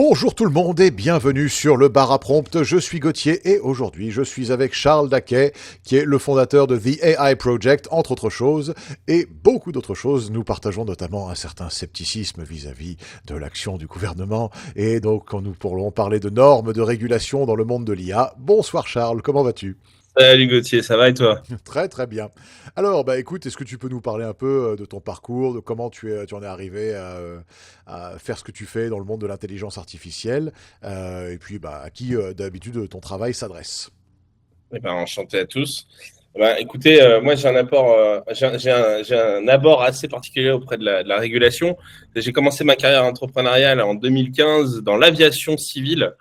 Bonjour tout le monde et bienvenue sur le bar à prompt. Je suis Gauthier et aujourd'hui je suis avec Charles Daquet qui est le fondateur de The AI Project entre autres choses et beaucoup d'autres choses. Nous partageons notamment un certain scepticisme vis-à-vis de l'action du gouvernement et donc quand nous pourrons parler de normes de régulation dans le monde de l'IA. Bonsoir Charles, comment vas-tu? Salut Gauthier, ça va et toi? Très très bien. Alors, écoute, est-ce que tu peux nous parler un peu de ton parcours, de comment tu en es arrivé à faire ce que tu fais dans le monde de l'intelligence artificielle, et puis à qui d'habitude ton travail s'adresse? Eh ben, enchanté à tous. Écoutez, moi j'ai un apport, j'ai un abord assez particulier auprès de la régulation. J'ai commencé ma carrière entrepreneuriale en 2015 dans l'aviation civile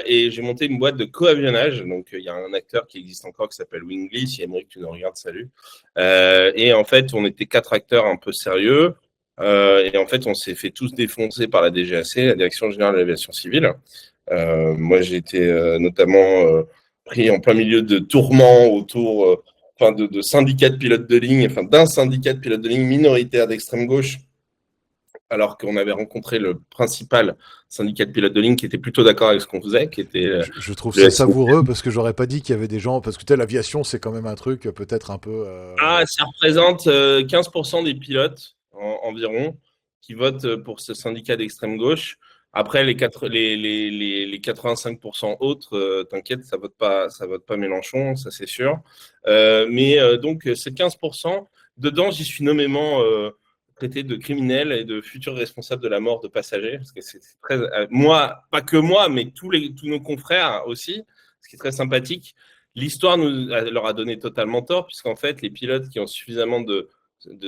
et j'ai monté une boîte de coavionnage. Donc il y a un acteur qui existe encore qui s'appelle Wingly. Si Aymeric tu nous regardes, salut. Et en fait, on était quatre acteurs un peu sérieux. Et en fait, on s'est fait tous défoncer par la DGAC, la Direction Générale de l'Aviation Civile. Moi, j'ai été notamment pris en plein milieu de tourments autour de syndicats de pilotes de ligne, enfin d'un syndicat de pilotes de ligne minoritaire d'extrême gauche, alors qu'on avait rencontré le principal syndicat de pilotes de ligne qui était plutôt d'accord avec ce qu'on faisait, qui était Je trouve le ça SNI. savoureux parce que j'aurais pas dit qu'il y avait des gens, parce que tu sais, l'aviation c'est quand même un truc peut-être un peu... Ah, ça représente 15% des pilotes environ qui votent pour ce syndicat d'extrême gauche. Après, les 85% autres, t'inquiète, ça vote pas Mélenchon, ça c'est sûr. Donc, ces 15%, dedans, j'y suis nommément traité de criminel et de futur responsable de la mort de passagers. Parce que c'est très, moi, pas que moi, mais tous nos confrères aussi, ce qui est très sympathique. L'histoire leur a donné totalement tort, puisqu'en fait, les pilotes qui ont suffisamment de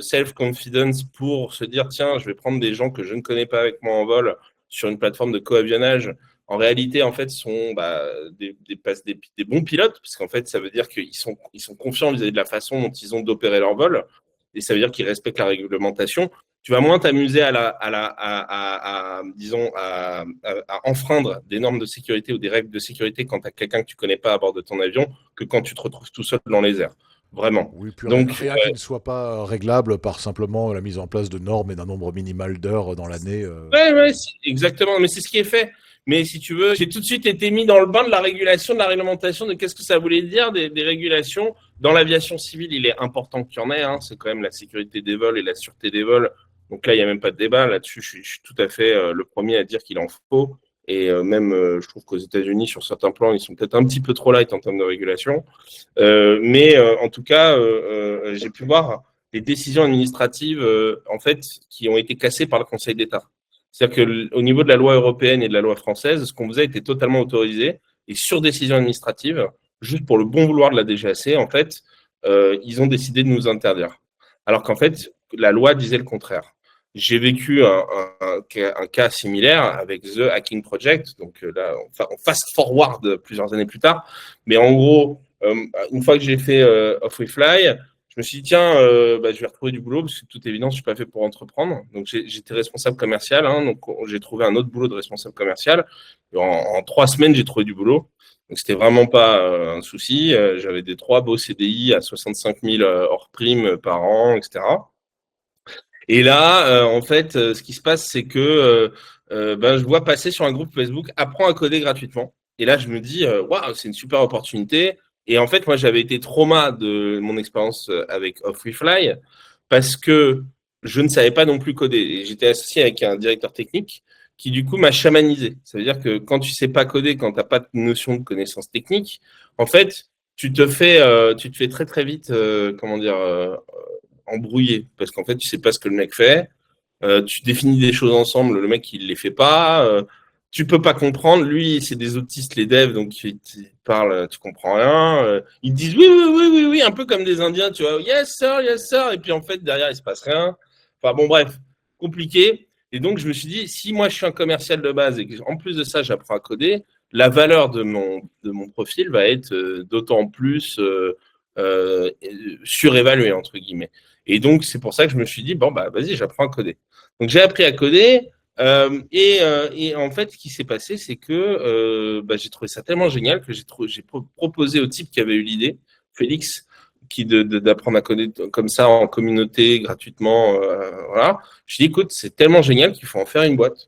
self-confidence pour se dire, tiens, je vais prendre des gens que je ne connais pas avec moi en vol sur une plateforme de coavionnage, en réalité, en fait, sont des bons pilotes, puisqu'en fait, ça veut dire ils sont confiants vis-à-vis de la façon dont ils ont d'opérer leur vol, et ça veut dire qu'ils respectent la réglementation. Tu vas moins t'amuser disons, à enfreindre des normes de sécurité ou des règles de sécurité quand tu as quelqu'un que tu connais pas à bord de ton avion que quand tu te retrouves tout seul dans les airs. Vraiment. Oui, puis Donc, rien qui ne soit pas réglable par simplement la mise en place de normes et d'un nombre minimal d'heures dans l'année. ouais, exactement. Mais c'est ce qui est fait. Mais si tu veux, j'ai tout de suite été mis dans le bain de la régulation, de la réglementation, de qu'est-ce que ça voulait dire des régulations. Dans l'aviation civile, il est important qu'il y en ait. Hein. C'est quand même la sécurité des vols et la sûreté des vols. Donc là, il n'y a même pas de débat. Là-dessus, je suis tout à fait le premier à dire qu'il en faut. Et même, je trouve qu'aux États-Unis, sur certains plans, ils sont peut-être un petit peu trop light en termes de régulation. En tout cas, j'ai pu voir des décisions administratives en fait, qui ont été cassées par le Conseil d'État. C'est-à-dire qu'au niveau de la loi européenne et de la loi française, ce qu'on faisait était totalement autorisé. Et sur décision administrative, juste pour le bon vouloir de la DGAC, en fait, ils ont décidé de nous interdire. Alors qu'en fait, la loi disait le contraire. J'ai vécu un cas similaire avec The Hacking Project. Donc là, on fast forward plusieurs années plus tard. Mais en gros, une fois que j'ai fait Off We Fly, je me suis dit, tiens, je vais retrouver du boulot parce que de toute évidence, je ne suis pas fait pour entreprendre. Donc, j'étais responsable commercial. Hein, donc, j'ai trouvé un autre boulot de responsable commercial. En 3 semaines, j'ai trouvé du boulot. Donc, c'était vraiment pas un souci. J'avais des 3 beaux CDI à 65 000 hors prime par an, etc. Et là, en fait, ce qui se passe, c'est que je vois passer sur un groupe Facebook Apprends à coder gratuitement. Et là, je me dis, waouh, c'est une super opportunité. Et en fait, moi, j'avais été trauma de mon expérience avec Off We Fly parce que je ne savais pas non plus coder. Et j'étais associé avec un directeur technique qui, du coup, m'a chamanisé. Ça veut dire que quand tu sais pas coder, quand tu n'as pas de notion de connaissance technique, en fait, tu te fais très, très vite, comment dire, embrouillé parce qu'en fait, tu sais pas ce que le mec fait. Tu définis des choses ensemble, le mec, il les fait pas. Tu peux pas comprendre. Lui, c'est des autistes, les devs, donc ils parlent, tu comprends rien. Ils disent oui, oui, oui, oui, oui, un peu comme des Indiens, tu vois. Yes, sir, yes, sir. Et puis en fait, derrière, il se passe rien. Enfin bon, bref, compliqué. Et donc, je me suis dit, si moi, je suis un commercial de base et qu'en plus de ça, j'apprends à coder, la valeur de mon profil va être d'autant plus surévaluée, entre guillemets. Et donc, c'est pour ça que je me suis dit, bon, bah, vas-y, j'apprends à coder. Donc, j'ai appris à coder. Et en fait, ce qui s'est passé, c'est que j'ai trouvé ça tellement génial que j'ai proposé au type qui avait eu l'idée, Félix, d'apprendre à coder comme ça en communauté, gratuitement. Voilà. Je lui ai dit, écoute, c'est tellement génial qu'il faut en faire une boîte.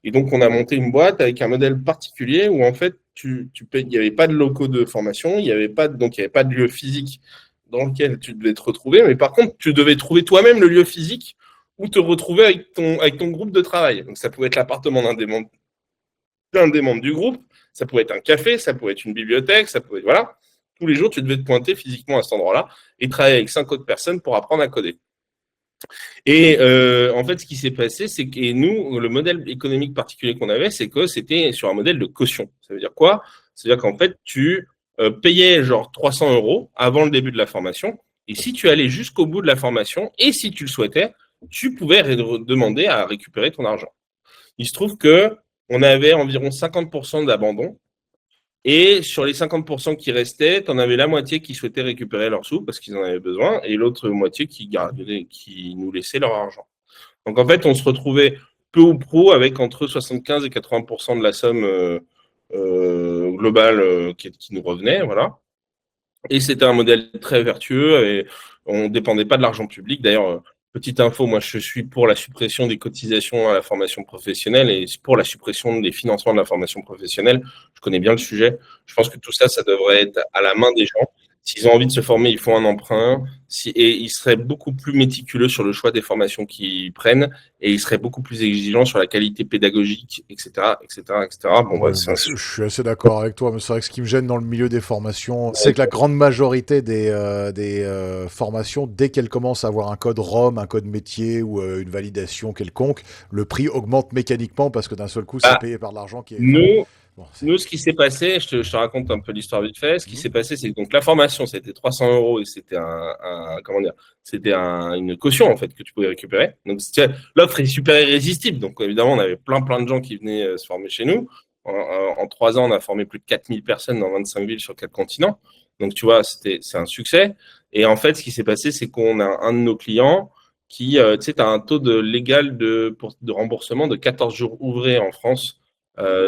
Et donc, on a monté une boîte avec un modèle particulier où, en fait, tu payes, il n'y avait pas de locaux de formation, il n'y avait pas de lieu physique dans lequel tu devais te retrouver, mais par contre, tu devais trouver toi-même le lieu physique où te retrouver avec ton groupe de travail. Donc, ça pouvait être l'appartement d'un des membres du groupe, ça pouvait être un café, ça pouvait être une bibliothèque, ça pouvait être, voilà. Tous les jours, tu devais te pointer physiquement à cet endroit-là et travailler avec 5 autres personnes pour apprendre à coder. Et en fait, ce qui s'est passé, c'est que nous, le modèle économique particulier qu'on avait, c'est que c'était sur un modèle de caution. Ça veut dire quoi? C'est-à-dire qu'en fait, tu payais genre 300 euros avant le début de la formation. Et si tu allais jusqu'au bout de la formation, et si tu le souhaitais, tu pouvais demander à récupérer ton argent. Il se trouve que on avait environ 50% d'abandon. Et sur les 50% qui restaient, tu en avais la moitié qui souhaitaient récupérer leurs sous parce qu'ils en avaient besoin, et l'autre moitié qui nous laissait leur argent. Donc en fait, on se retrouvait peu ou prou avec entre 75 et 80% de la somme globale qui nous revenait, voilà. Et c'était un modèle très vertueux et on ne dépendait pas de l'argent public. D'ailleurs, petite info, moi je suis pour la suppression des cotisations à la formation professionnelle et pour la suppression des financements de la formation professionnelle. Je connais bien le sujet. Je pense que tout ça, ça devrait être à la main des gens. S'ils ont envie de se former, ils font un emprunt. Et ils seraient beaucoup plus méticuleux sur le choix des formations qu'ils prennent et ils seraient beaucoup plus exigeants sur la qualité pédagogique, etc., etc., etc. Bon, Ouais, c'est un je suis assez d'accord avec toi, mais c'est vrai que ce qui me gêne dans le milieu des formations, c'est que la grande majorité des formations, dès qu'elles commencent à avoir un code ROM, un code métier ou une validation quelconque, le prix augmente mécaniquement parce que d'un seul coup, c'est Ah, payé par de l'argent qui est... Enfin, nous, bon, Nous, ce qui s'est passé, je te raconte un peu l'histoire vite fait. Ce qui s'est passé, c'est que donc la formation, c'était 300 euros et c'était comment dire, c'était une caution en fait que tu pouvais récupérer. Donc l'offre est super irrésistible. Donc évidemment, on avait plein de gens qui venaient se former chez nous. En 3 ans, on a formé plus de 4000 personnes dans 25 villes sur 4 continents. Donc tu vois, c'est un succès. Et en fait, ce qui s'est passé, c'est qu'on a un de nos clients qui, tu sais, tu as un taux légal de remboursement de 14 jours ouvrés en France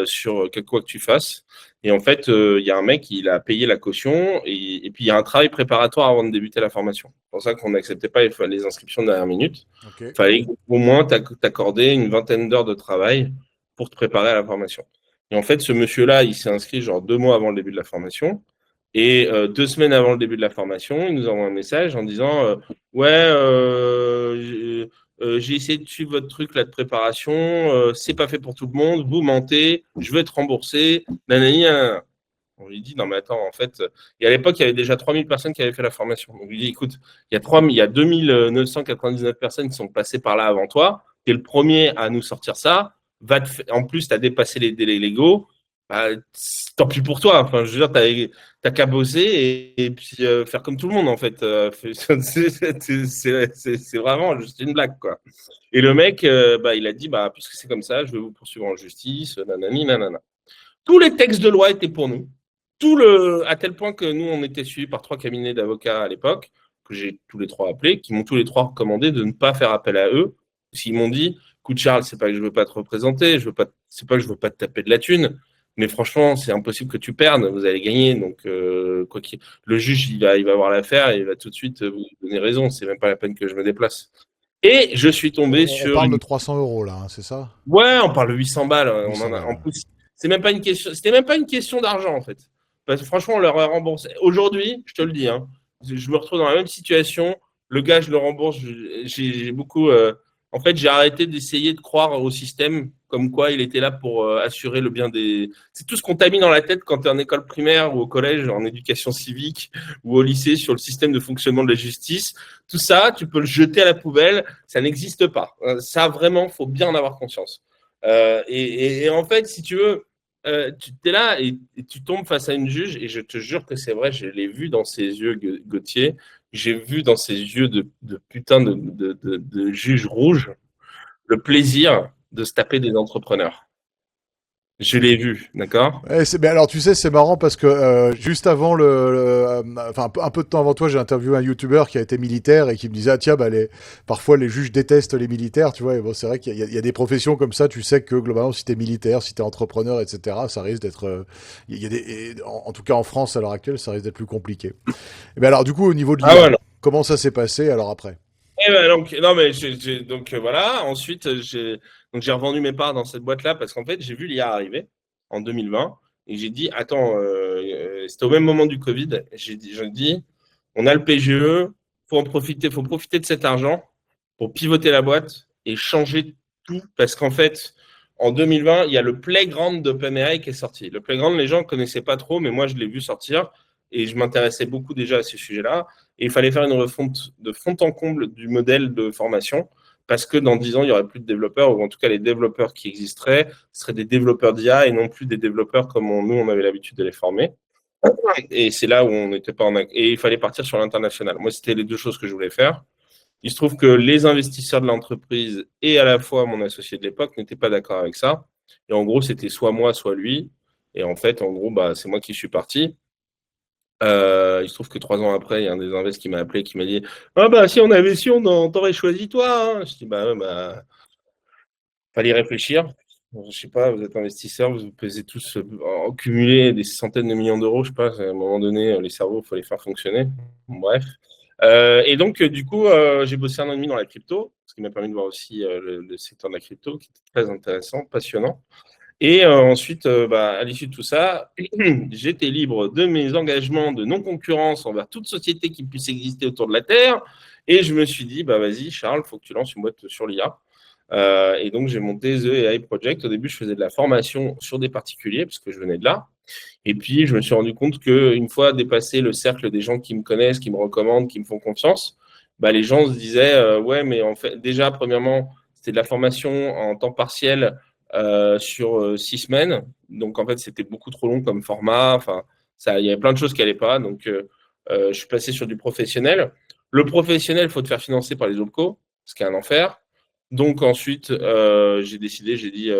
sur quelque quoi que tu fasses. Et en fait, il y a un mec, il a payé la caution et puis il y a un travail préparatoire avant de débuter la formation. C'est pour ça qu'on n'acceptait pas les inscriptions de dernière minute. ok. Il fallait au moins t'accorder une vingtaine d'heures de travail pour te préparer à la formation. Et en fait, ce monsieur-là, il s'est inscrit genre 2 mois avant le début de la formation. Et 2 semaines avant le début de la formation, il nous envoie un message en disant ouais, j'ai essayé de suivre votre truc là de préparation, c'est pas fait pour tout le monde, vous mentez, je vais être remboursé, nanani, nanana. On lui dit non mais attends, en fait, et à l'époque il y avait déjà 3000 personnes qui avaient fait la formation. Donc, on lui dit écoute, il y a 2999 personnes qui sont passées par là avant toi, tu es le premier à nous sortir ça, en plus tu as dépassé les délais légaux, bah, tant pis pour toi, enfin je veux dire, t'as qu'à bosser et puis faire comme tout le monde en fait. C'est vraiment juste une blague quoi. Et le mec, bah, il a dit bah puisque c'est comme ça, je vais vous poursuivre en justice, nanani, nanana. Tous les textes de loi étaient pour nous. À tel point que nous, on était suivis par 3 cabinets d'avocats à l'époque, que j'ai tous les 3 appelés, qui m'ont tous les 3 recommandé de ne pas faire appel à eux. S'ils m'ont dit, écoute Charles, c'est pas que je veux pas te représenter, c'est pas que je veux pas te taper de la thune, mais franchement, c'est impossible que tu perdes, vous allez gagner. Donc, le juge, il va avoir l'affaire et il va tout de suite vous donner raison. C'est même pas la peine que je me déplace. Et je suis tombé On sur parle de une. 300 euros là, hein, c'est ça? Ouais, on parle de 800 balles. On en 800 a. balles, En ouais. plus, c'est même pas une question. C'était même pas une question d'argent en fait. Parce que franchement, on leur a remboursé. Aujourd'hui, je te le dis, hein, je me retrouve dans la même situation. Le gars, je le rembourse. J'ai beaucoup. En fait, j'ai arrêté d'essayer de croire au système comme quoi il était là pour assurer le bien des. C'est tout ce qu'on t'a mis dans la tête quand tu es en école primaire ou au collège, en éducation civique ou au lycée sur le système de fonctionnement de la justice. Tout ça, tu peux le jeter à la poubelle. Ça n'existe pas. Ça, vraiment, faut bien en avoir conscience. Et en fait, si tu veux, tu es là et tu tombes face à une juge, et je te jure que c'est vrai, je l'ai vu dans ses yeux, Gauthier, j'ai vu dans ses yeux de putain de juge rouge le plaisir de se taper des entrepreneurs. Je l'ai vu, d'accord? Ouais, mais alors tu sais, c'est marrant parce que juste avant enfin un peu de temps avant toi, j'ai interviewé un YouTuber qui a été militaire et qui me disait ah tiens parfois les juges détestent les militaires, tu vois. Et bon, c'est vrai qu'il y a des professions comme ça, tu sais que globalement si t'es militaire, si t'es entrepreneur, etc., ça risque d'être il y a en tout cas en France à l'heure actuelle, ça risque d'être plus compliqué. Mais alors du coup au niveau de Ah l'IA, ouais, non. comment ça s'est passé alors après? Eh ben, donc, non, mais donc voilà. Ensuite, Donc, j'ai revendu mes parts dans cette boîte-là parce qu'en fait, j'ai vu l'IA arriver en 2020 et j'ai dit, attends, c'était au même moment du Covid. J'ai dit, on a le PGE, faut profiter de cet argent pour pivoter la boîte et changer tout parce qu'en fait, en 2020, il y a le Playground d'OpenAI qui est sorti. Le Playground, les gens ne connaissaient pas trop, mais moi, je l'ai vu sortir et je m'intéressais beaucoup déjà à ces sujets-là. Et il fallait faire une refonte de fond en comble du modèle de formation parce que dans 10 ans, il n'y aurait plus de développeurs, ou en tout cas, les développeurs qui existeraient seraient des développeurs d'IA et non plus des développeurs comme nous, on avait l'habitude de les former. Et c'est là où on n'était pas en... Et il fallait partir sur l'international. Moi, c'était les deux choses que je voulais faire. Il se trouve que les investisseurs de l'entreprise et à la fois mon associé de l'époque n'étaient pas d'accord avec ça. Et en gros, c'était soit moi, soit lui. Et en fait, en gros, bah, c'est moi qui suis parti. Il se trouve que 3 ans après, il y a un des investisseurs qui m'a appelé, qui m'a dit ah bah si on avait su, on t'aurait choisi toi. Hein. Je dis bah, ouais, bah fallait y réfléchir. Je sais pas, vous êtes investisseur, vous pesez tous en cumulé des centaines de millions d'euros, je sais pas, à un moment donné, les cerveaux, il faut les faire fonctionner. Bref. Et donc, du coup, j'ai bossé 1 an et demi dans la crypto, ce qui m'a permis de voir aussi le secteur de la crypto, qui était très intéressant, passionnant. Et ensuite, bah, à l'issue de tout ça, j'étais libre de mes engagements de non-concurrence envers toute société qui puisse exister autour de la Terre. Et je me suis dit, bah, vas-y, Charles, il faut que tu lances une boîte sur l'IA. Et donc, j'ai monté The AI Project. Au début, je faisais de la formation sur des particuliers, parce que je venais de là. Et puis, je me suis rendu compte qu'une fois dépassé le cercle des gens qui me connaissent, qui me recommandent, qui me font confiance, bah, les gens se disaient, ouais, mais en fait, déjà, premièrement, c'était de la formation en temps partiel sur 6 semaines. Donc, en fait, c'était beaucoup trop long comme format. Enfin, ça, il y avait plein de choses qui n'allaient pas. Donc, je suis passé sur du professionnel. Le professionnel, il faut te faire financer par les OPCO, ce qui est un enfer. Donc, ensuite, j'ai dit,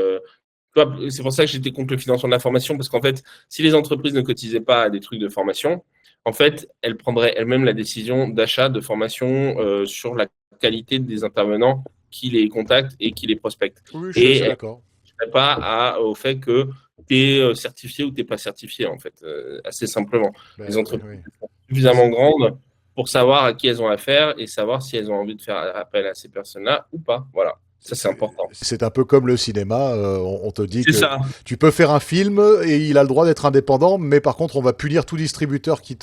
c'est pour ça que j'étais contre le financement de la formation, parce qu'en fait, si les entreprises ne cotisaient pas à des trucs de formation, en fait, elles prendraient elles-mêmes la décision d'achat de formation sur la qualité des intervenants qui les contactent et qui les prospectent. Oui, je suis Et assez elles d'accord. ne pas au fait que tu es certifié ou tu n'es pas certifié, en fait, assez simplement. Les Ben, oui, entreprises oui. sont suffisamment grandes pour savoir à qui elles ont affaire et savoir si elles ont envie de faire appel à ces personnes-là ou pas. Voilà, ça c'est important. C'est un peu comme le cinéma. On te dit C'est que ça. tu peux faire un film et il a le droit d'être indépendant, mais par contre, on va punir tout distributeur qui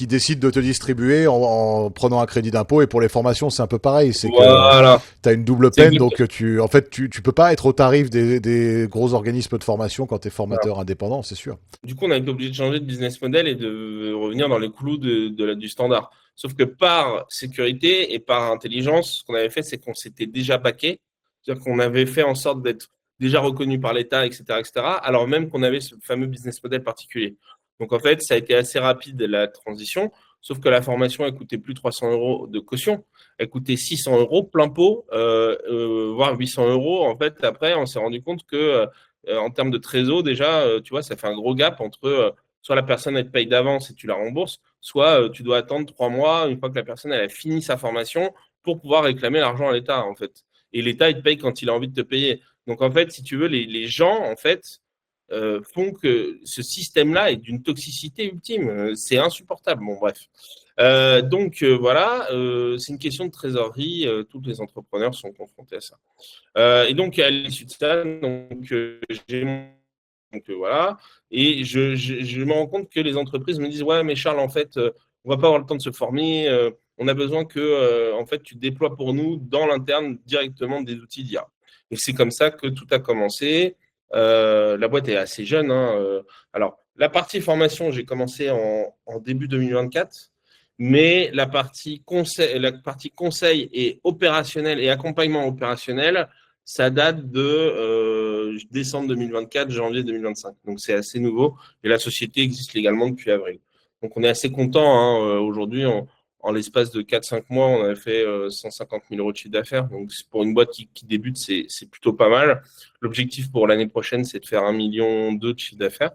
décide de te distribuer en prenant un crédit d'impôt. Et pour les formations, c'est un peu pareil. C'est que Voilà. tu as une double C'est peine, exact- donc en fait, tu peux pas être au tarif des gros organismes de formation quand tu es formateur indépendant, c'est sûr. Du coup, on a été obligé de changer de business model et de revenir dans les clous du standard. Sauf que par sécurité et par intelligence, ce qu'on avait fait, c'est qu'on s'était déjà baqué. C'est-à-dire qu'on avait fait en sorte d'être déjà reconnu par l'État, etc., etc., alors même qu'on avait ce fameux business model particulier. Donc, en fait, ça a été assez rapide la transition. Sauf que la formation, elle coûtait plus 300 euros de caution. Elle coûtait 600 euros plein pot, voire 800 euros. En fait, après, on s'est rendu compte que en termes de trésor, déjà, tu vois, ça fait un gros gap entre soit la personne elle te paye d'avance et tu la rembourses, soit tu dois attendre 3 mois une fois que la personne elle a fini sa formation pour pouvoir réclamer l'argent à l'État, en fait. Et l'État, il te paye quand il a envie de te payer. Donc, en fait, si tu veux, les gens, en fait, font que ce système-là est d'une toxicité ultime. C'est insupportable. Bon, bref. Donc, voilà, c'est une question de trésorerie. Tous les entrepreneurs sont confrontés à ça. Et donc, à l'issue de ça, donc, j'ai voilà. Et je me rends compte que les entreprises me disent, ouais, mais Charles, en fait, on va pas avoir le temps de se former. On a besoin que, en fait, tu déploies pour nous dans l'interne directement des outils d'IA. Et c'est comme ça que tout a commencé. La boîte est assez jeune. Hein. Alors, la partie formation, j'ai commencé en début 2024. Mais la partie conseil et opérationnel et accompagnement opérationnel, ça date de décembre 2024, janvier 2025. Donc, c'est assez nouveau. Et la société existe légalement depuis avril. Donc, on est assez content. Hein. Aujourd'hui, en l'espace de 4-5 mois, on a fait 150 000 euros de chiffre d'affaires. Donc, pour une boîte qui débute, c'est plutôt pas mal. L'objectif pour l'année prochaine, c'est de faire 1,2 million de chiffre d'affaires.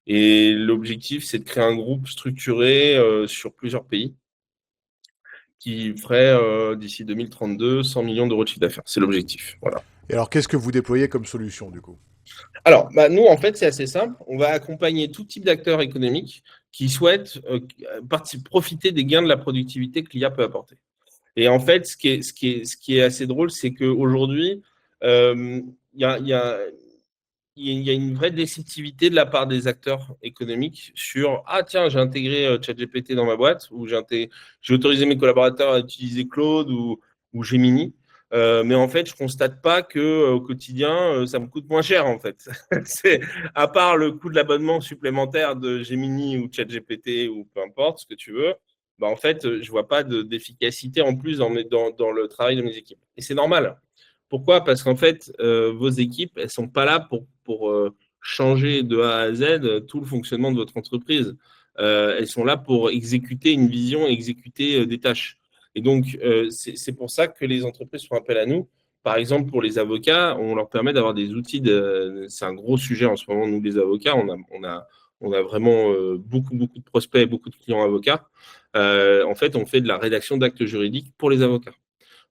Et l'objectif, c'est de créer un groupe structuré sur plusieurs pays qui ferait d'ici 2032 100 millions d'euros de chiffre d'affaires. C'est l'objectif. Voilà. Et alors, qu'est-ce que vous déployez comme solution, du coup? Alors, bah, nous, en fait, c'est assez simple. On va accompagner tout type d'acteurs économiques qui souhaitent profiter des gains de la productivité que l'IA peut apporter. Et en fait, ce qui est assez drôle, c'est qu'aujourd'hui, Il y a, il y a, il y a une vraie déceptivité de la part des acteurs économiques sur ah tiens j'ai intégré ChatGPT dans ma boîte ou j'ai autorisé mes collaborateurs à utiliser Claude ou Gemini. Mais en fait, je constate pas que au quotidien, ça me coûte moins cher en fait. C'est à part le coût de l'abonnement supplémentaire de Gemini ou ChatGPT ou peu importe ce que tu veux. Bah en fait, je vois pas d'efficacité en plus dans le travail de mes équipes. Et c'est normal. Pourquoi? Parce qu'en fait, vos équipes, elles sont pas là pour changer de A à Z tout le fonctionnement de votre entreprise. Elles sont là pour exécuter une vision, exécuter des tâches. Et donc, c'est pour ça que les entreprises font appel à nous. Par exemple, pour les avocats, on leur permet d'avoir des outils. C'est un gros sujet en ce moment, nous, les avocats. On a vraiment beaucoup de prospects et beaucoup de clients avocats. En fait, on fait de la rédaction d'actes juridiques pour les avocats.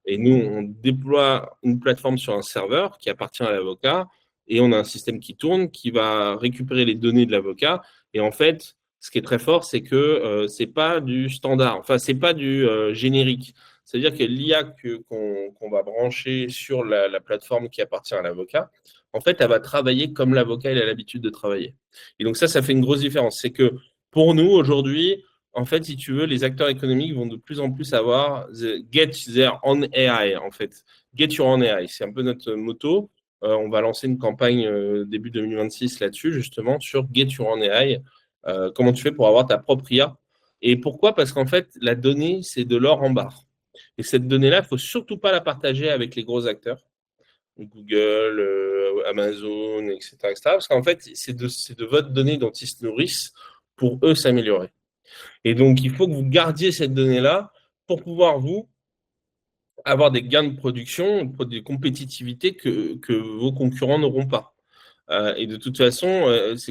Et nous, on déploie une plateforme sur un serveur qui appartient à l'avocat et on a un système qui tourne qui va récupérer les données de l'avocat. Et en fait, ce qui est très fort, c'est que c'est pas du standard, enfin, c'est pas du générique. C'est-à-dire que l'IA qu'on va brancher sur la plateforme qui appartient à l'avocat, en fait, elle va travailler comme l'avocat il a l'habitude de travailler. Et donc ça fait une grosse différence. C'est que pour nous, aujourd'hui, en fait, si tu veux, les acteurs économiques vont de plus en plus avoir get their own AI, en fait. Get your own AI, c'est un peu notre motto. On va lancer une campagne début 2026 là-dessus, justement, sur get your own AI. Comment tu fais pour avoir ta propre IA? Et pourquoi? Parce qu'en fait, la donnée, c'est de l'or en barre. Et cette donnée-là, il ne faut surtout pas la partager avec les gros acteurs, Google, Amazon, etc., etc. Parce qu'en fait, c'est de votre donnée dont ils se nourrissent pour eux s'améliorer. Et donc, il faut que vous gardiez cette donnée-là pour pouvoir, vous, avoir des gains de production, des compétitivités que vos concurrents n'auront pas. Et de toute façon,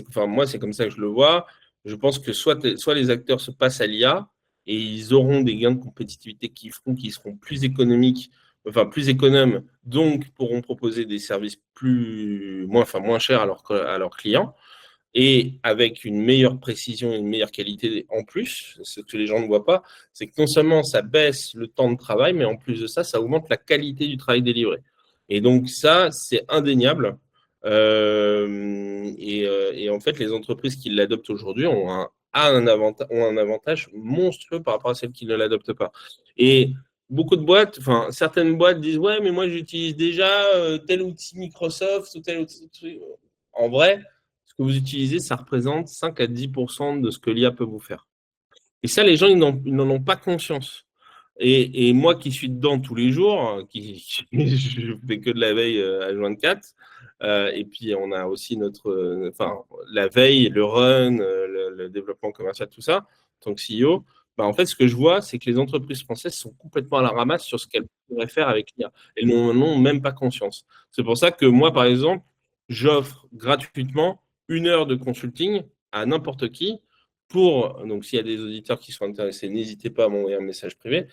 enfin, moi, c'est comme ça que je le vois. Je pense que soit les acteurs se passent à l'IA et ils auront des gains de compétitivité qui feront qu'ils seront plus économiques, enfin plus économes, donc pourront proposer des services moins chers à leurs clients et avec une meilleure précision et une meilleure qualité en plus. Ce que les gens ne voient pas, c'est que non seulement ça baisse le temps de travail, mais en plus de ça, ça augmente la qualité du travail délivré. Et donc ça, c'est indéniable. Et en fait, les entreprises qui l'adoptent aujourd'hui ont un avantage monstrueux par rapport à celles qui ne l'adoptent pas. Et beaucoup de boîtes, enfin certaines boîtes disent ouais, mais moi j'utilise déjà tel outil Microsoft ou tel outil. En vrai, ce que vous utilisez, ça représente 5 à 10% de ce que l'IA peut vous faire. Et ça, les gens, ils n'en ont pas conscience. Et moi qui suis dedans tous les jours, je fais que de la veille H24, et puis on a aussi la veille, le run, le développement commercial, tout ça, en tant que CEO, bah, en fait, ce que je vois, c'est que les entreprises françaises sont complètement à la ramasse sur ce qu'elles pourraient faire avec l'IA. Elles n'en ont même pas conscience. C'est pour ça que moi, par exemple, j'offre gratuitement 1 heure de consulting à n'importe qui donc s'il y a des auditeurs qui sont intéressés, n'hésitez pas à m'envoyer un message privé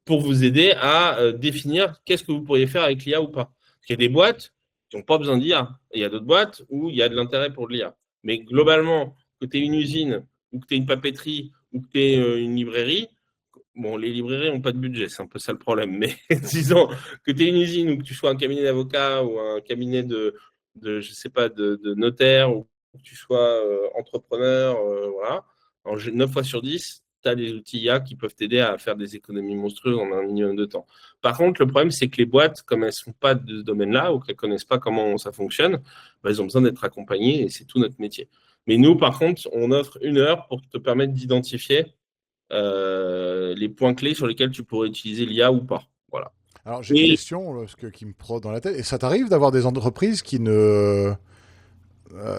pour vous aider à définir qu'est-ce que vous pourriez faire avec l'IA ou pas. Parce qu'il y a des boîtes qui n'ont pas besoin d'IA. Et il y a d'autres boîtes où il y a de l'intérêt pour l'IA. Mais globalement, que tu aies une usine, ou que tu aies une papeterie, ou que tu aies une librairie, bon, les librairies n'ont pas de budget, c'est un peu ça le problème. Mais disons que tu aies une usine ou que tu sois un cabinet d'avocat ou un cabinet je sais pas, de notaire ou que tu sois entrepreneur, voilà. 9 fois sur 10, tu as des outils IA qui peuvent t'aider à faire des économies monstrueuses en un minimum de temps. Par contre, le problème, c'est que les boîtes, comme elles ne sont pas de ce domaine-là ou qu'elles ne connaissent pas comment ça fonctionne, bah, elles ont besoin d'être accompagnées et c'est tout notre métier. Mais nous, par contre, on offre 1 heure pour te permettre d'identifier les points clés sur lesquels tu pourrais utiliser l'IA ou pas. Voilà. Alors, j'ai une Et question qui me trotte dans la tête. Et ça t'arrive d'avoir des entreprises qui ne.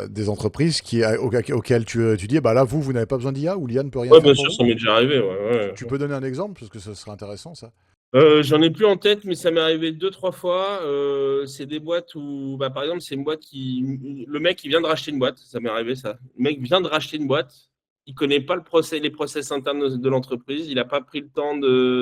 Des entreprises auxquelles tu dis, bah là, vous n'avez pas besoin d'IA ou l'IA ne peut rien ouais, faire bien pour sûr, vous? ça m'est déjà arrivé. Ouais, Tu ouais. peux donner un exemple, parce que ce serait intéressant, ça. J'en ai plus en tête, mais ça m'est arrivé 2, 3 fois. C'est des boîtes où, bah, par exemple, c'est une boîte le mec, il vient de racheter une boîte. Ça m'est arrivé, ça. Le mec vient de racheter une boîte. Il connaît pas les process internes de l'entreprise. Il n'a pas pris le temps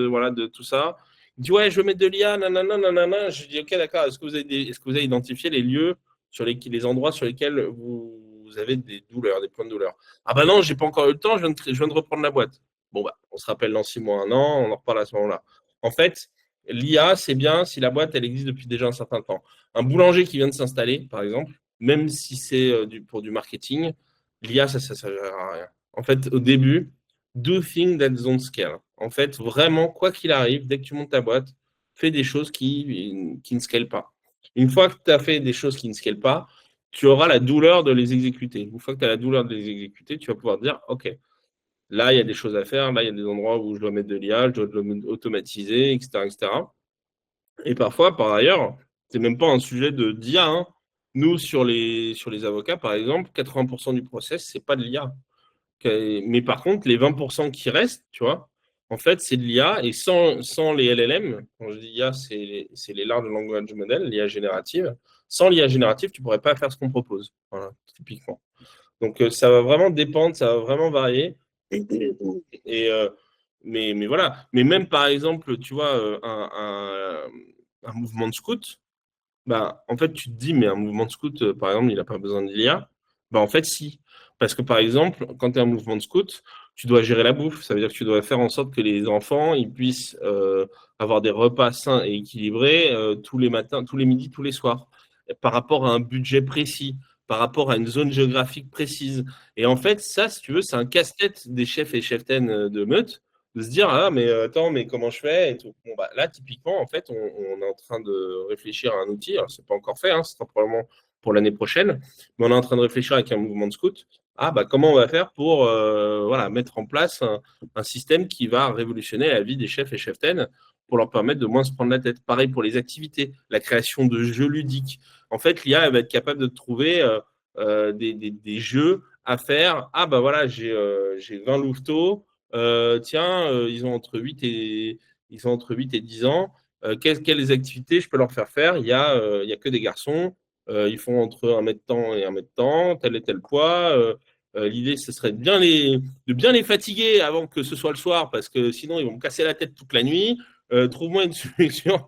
voilà, de tout ça. Il dit, ouais, je veux mettre de l'IA, nanana, nanana. Je dis, ok, d'accord. Est-ce que vous avez identifié les lieux les endroits sur lesquels vous avez des douleurs, des points de douleur? Ah bah non, j'ai pas encore eu le temps. Je viens de reprendre la boîte. Bon, bah, on se rappelle dans 6 mois, 1 an. On en reparle à ce moment-là. En fait, L'IA, c'est bien si la boîte, elle existe depuis déjà un certain temps. Un boulanger qui vient de s'installer, par exemple, même si c'est pour du marketing, l'IA, ça ne sert à rien. En fait, au début, do things that don't scale. En fait, vraiment, quoi qu'il arrive, dès que tu montes ta boîte, fais des choses qui ne scalent pas. Une fois que tu as fait des choses qui ne scalent pas, tu auras la douleur de les exécuter. Une fois que tu as la douleur de les exécuter, tu vas pouvoir dire, OK, là, il y a des choses à faire, là, il y a des endroits où je dois mettre de l'IA, je dois automatiser, etc., etc. Et parfois, par ailleurs, c'est même pas un sujet de d'IA, hein. Nous, sur les avocats, par exemple, 80% du process, c'est pas de l'IA. Mais par contre, les 20% qui restent, tu vois, en fait, c'est de l'IA. Et sans les LLM, quand je dis IA, c'est les Large Language Models, l'IA générative. Sans l'IA générative, tu pourrais pas faire ce qu'on propose. Voilà, typiquement. Donc, ça va vraiment dépendre, ça va vraiment varier. Et, mais voilà. Mais même, par exemple, tu vois, un mouvement de scout, bah, en fait, tu te dis, mais un mouvement de scout, par exemple, il n'a pas besoin de l'IA. Bah, en fait, si. Parce que, par exemple, quand tu es un mouvement de scout, tu dois gérer la bouffe. Ça veut dire que tu dois faire en sorte que les enfants ils puissent avoir des repas sains et équilibrés tous les matins, tous les midis, tous les soirs, par rapport à un budget précis, par rapport à une zone géographique précise. Et en fait, ça, si tu veux, c'est un casse-tête des chefs et cheftaines de meute de se dire ah mais attends mais comment je fais et tout. Bon, bah, là typiquement en fait on est en train de réfléchir à un outil, alors c'est pas encore fait, hein, ce sera probablement pour l'année prochaine, mais on est en train de réfléchir avec un mouvement de scout, ah bah comment on va faire pour voilà, mettre en place un système qui va révolutionner la vie des chefs et cheftaines pour leur permettre de moins se prendre la tête. Pareil pour les activités, la création de jeux ludiques. En fait, l'IA elle va être capable de trouver des jeux à faire. Ah bah voilà, j'ai 20 louveteaux, tiens, ils ont entre 8 et 10 ans. Quelles activités je peux leur faire faire? Il y a que des garçons. Ils font entre 1 mètre temps et 1 mètre temps, tel et tel poids. L'idée, ce serait de bien les fatiguer avant que ce soit le soir, parce que sinon, ils vont me casser la tête toute la nuit. Trouve-moi une solution.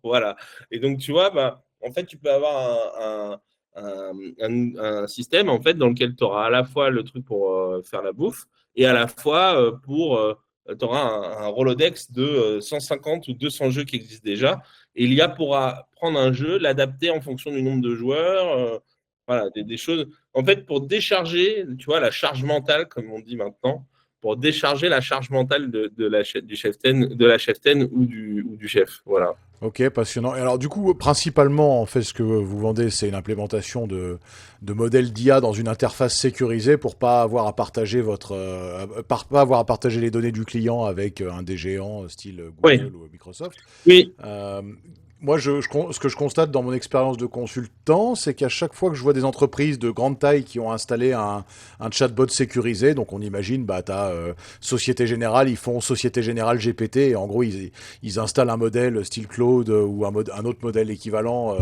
Voilà. Et donc, tu vois, bah, en fait, tu peux avoir un système en fait, dans lequel tu auras à la fois le truc pour faire la bouffe, et à la fois tu auras un Rolodex de 150 ou 200 jeux qui existent déjà. Et l'IA pourra prendre un jeu, l'adapter en fonction du nombre de joueurs. Voilà, des choses. En fait, pour décharger, tu vois, la charge mentale, comme on dit maintenant, pour décharger la charge mentale du cheftaine, de la cheftaine ou du chef. Voilà. Ok, passionnant. Et alors, du coup, principalement, en fait, ce que vous vendez, c'est une implémentation de modèles d'IA dans une interface sécurisée pour pas avoir à partager pas avoir à partager les données du client avec un des géants style Oui, Google ou Microsoft. oui, Euh, Moi, ce que je constate dans mon expérience de consultant, c'est qu'à chaque fois que je vois des entreprises de grande taille qui ont installé un chatbot sécurisé, donc on imagine, bah, tu as Société Générale, ils font Société Générale GPT, et en gros, ils installent un modèle style Claude ou un autre modèle équivalent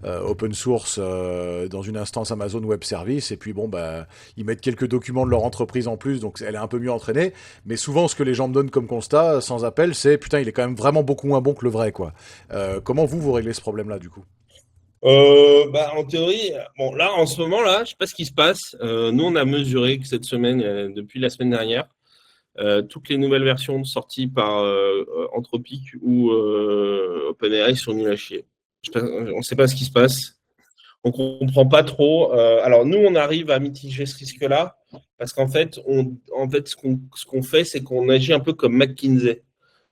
open source dans une instance Amazon Web Service, et puis bon, bah, ils mettent quelques documents de leur entreprise en plus, donc elle est un peu mieux entraînée. Mais souvent, ce que les gens me donnent comme constat, sans appel, c'est putain, il est quand même vraiment beaucoup moins bon que le vrai, quoi. Comment vous réglez ce problème-là, du coup? bah, en théorie, bon, là, en ce moment, là, je sais pas ce qui se passe. Nous, on a mesuré que cette semaine, depuis la semaine dernière, toutes les nouvelles versions sorties par Anthropic ou OpenAI sont nulles à chier. On ne sait pas ce qui se passe. On comprend pas trop. Alors, nous, on arrive à mitiger ce risque-là parce qu'en fait, ce qu'on fait, c'est qu'on agit un peu comme McKinsey.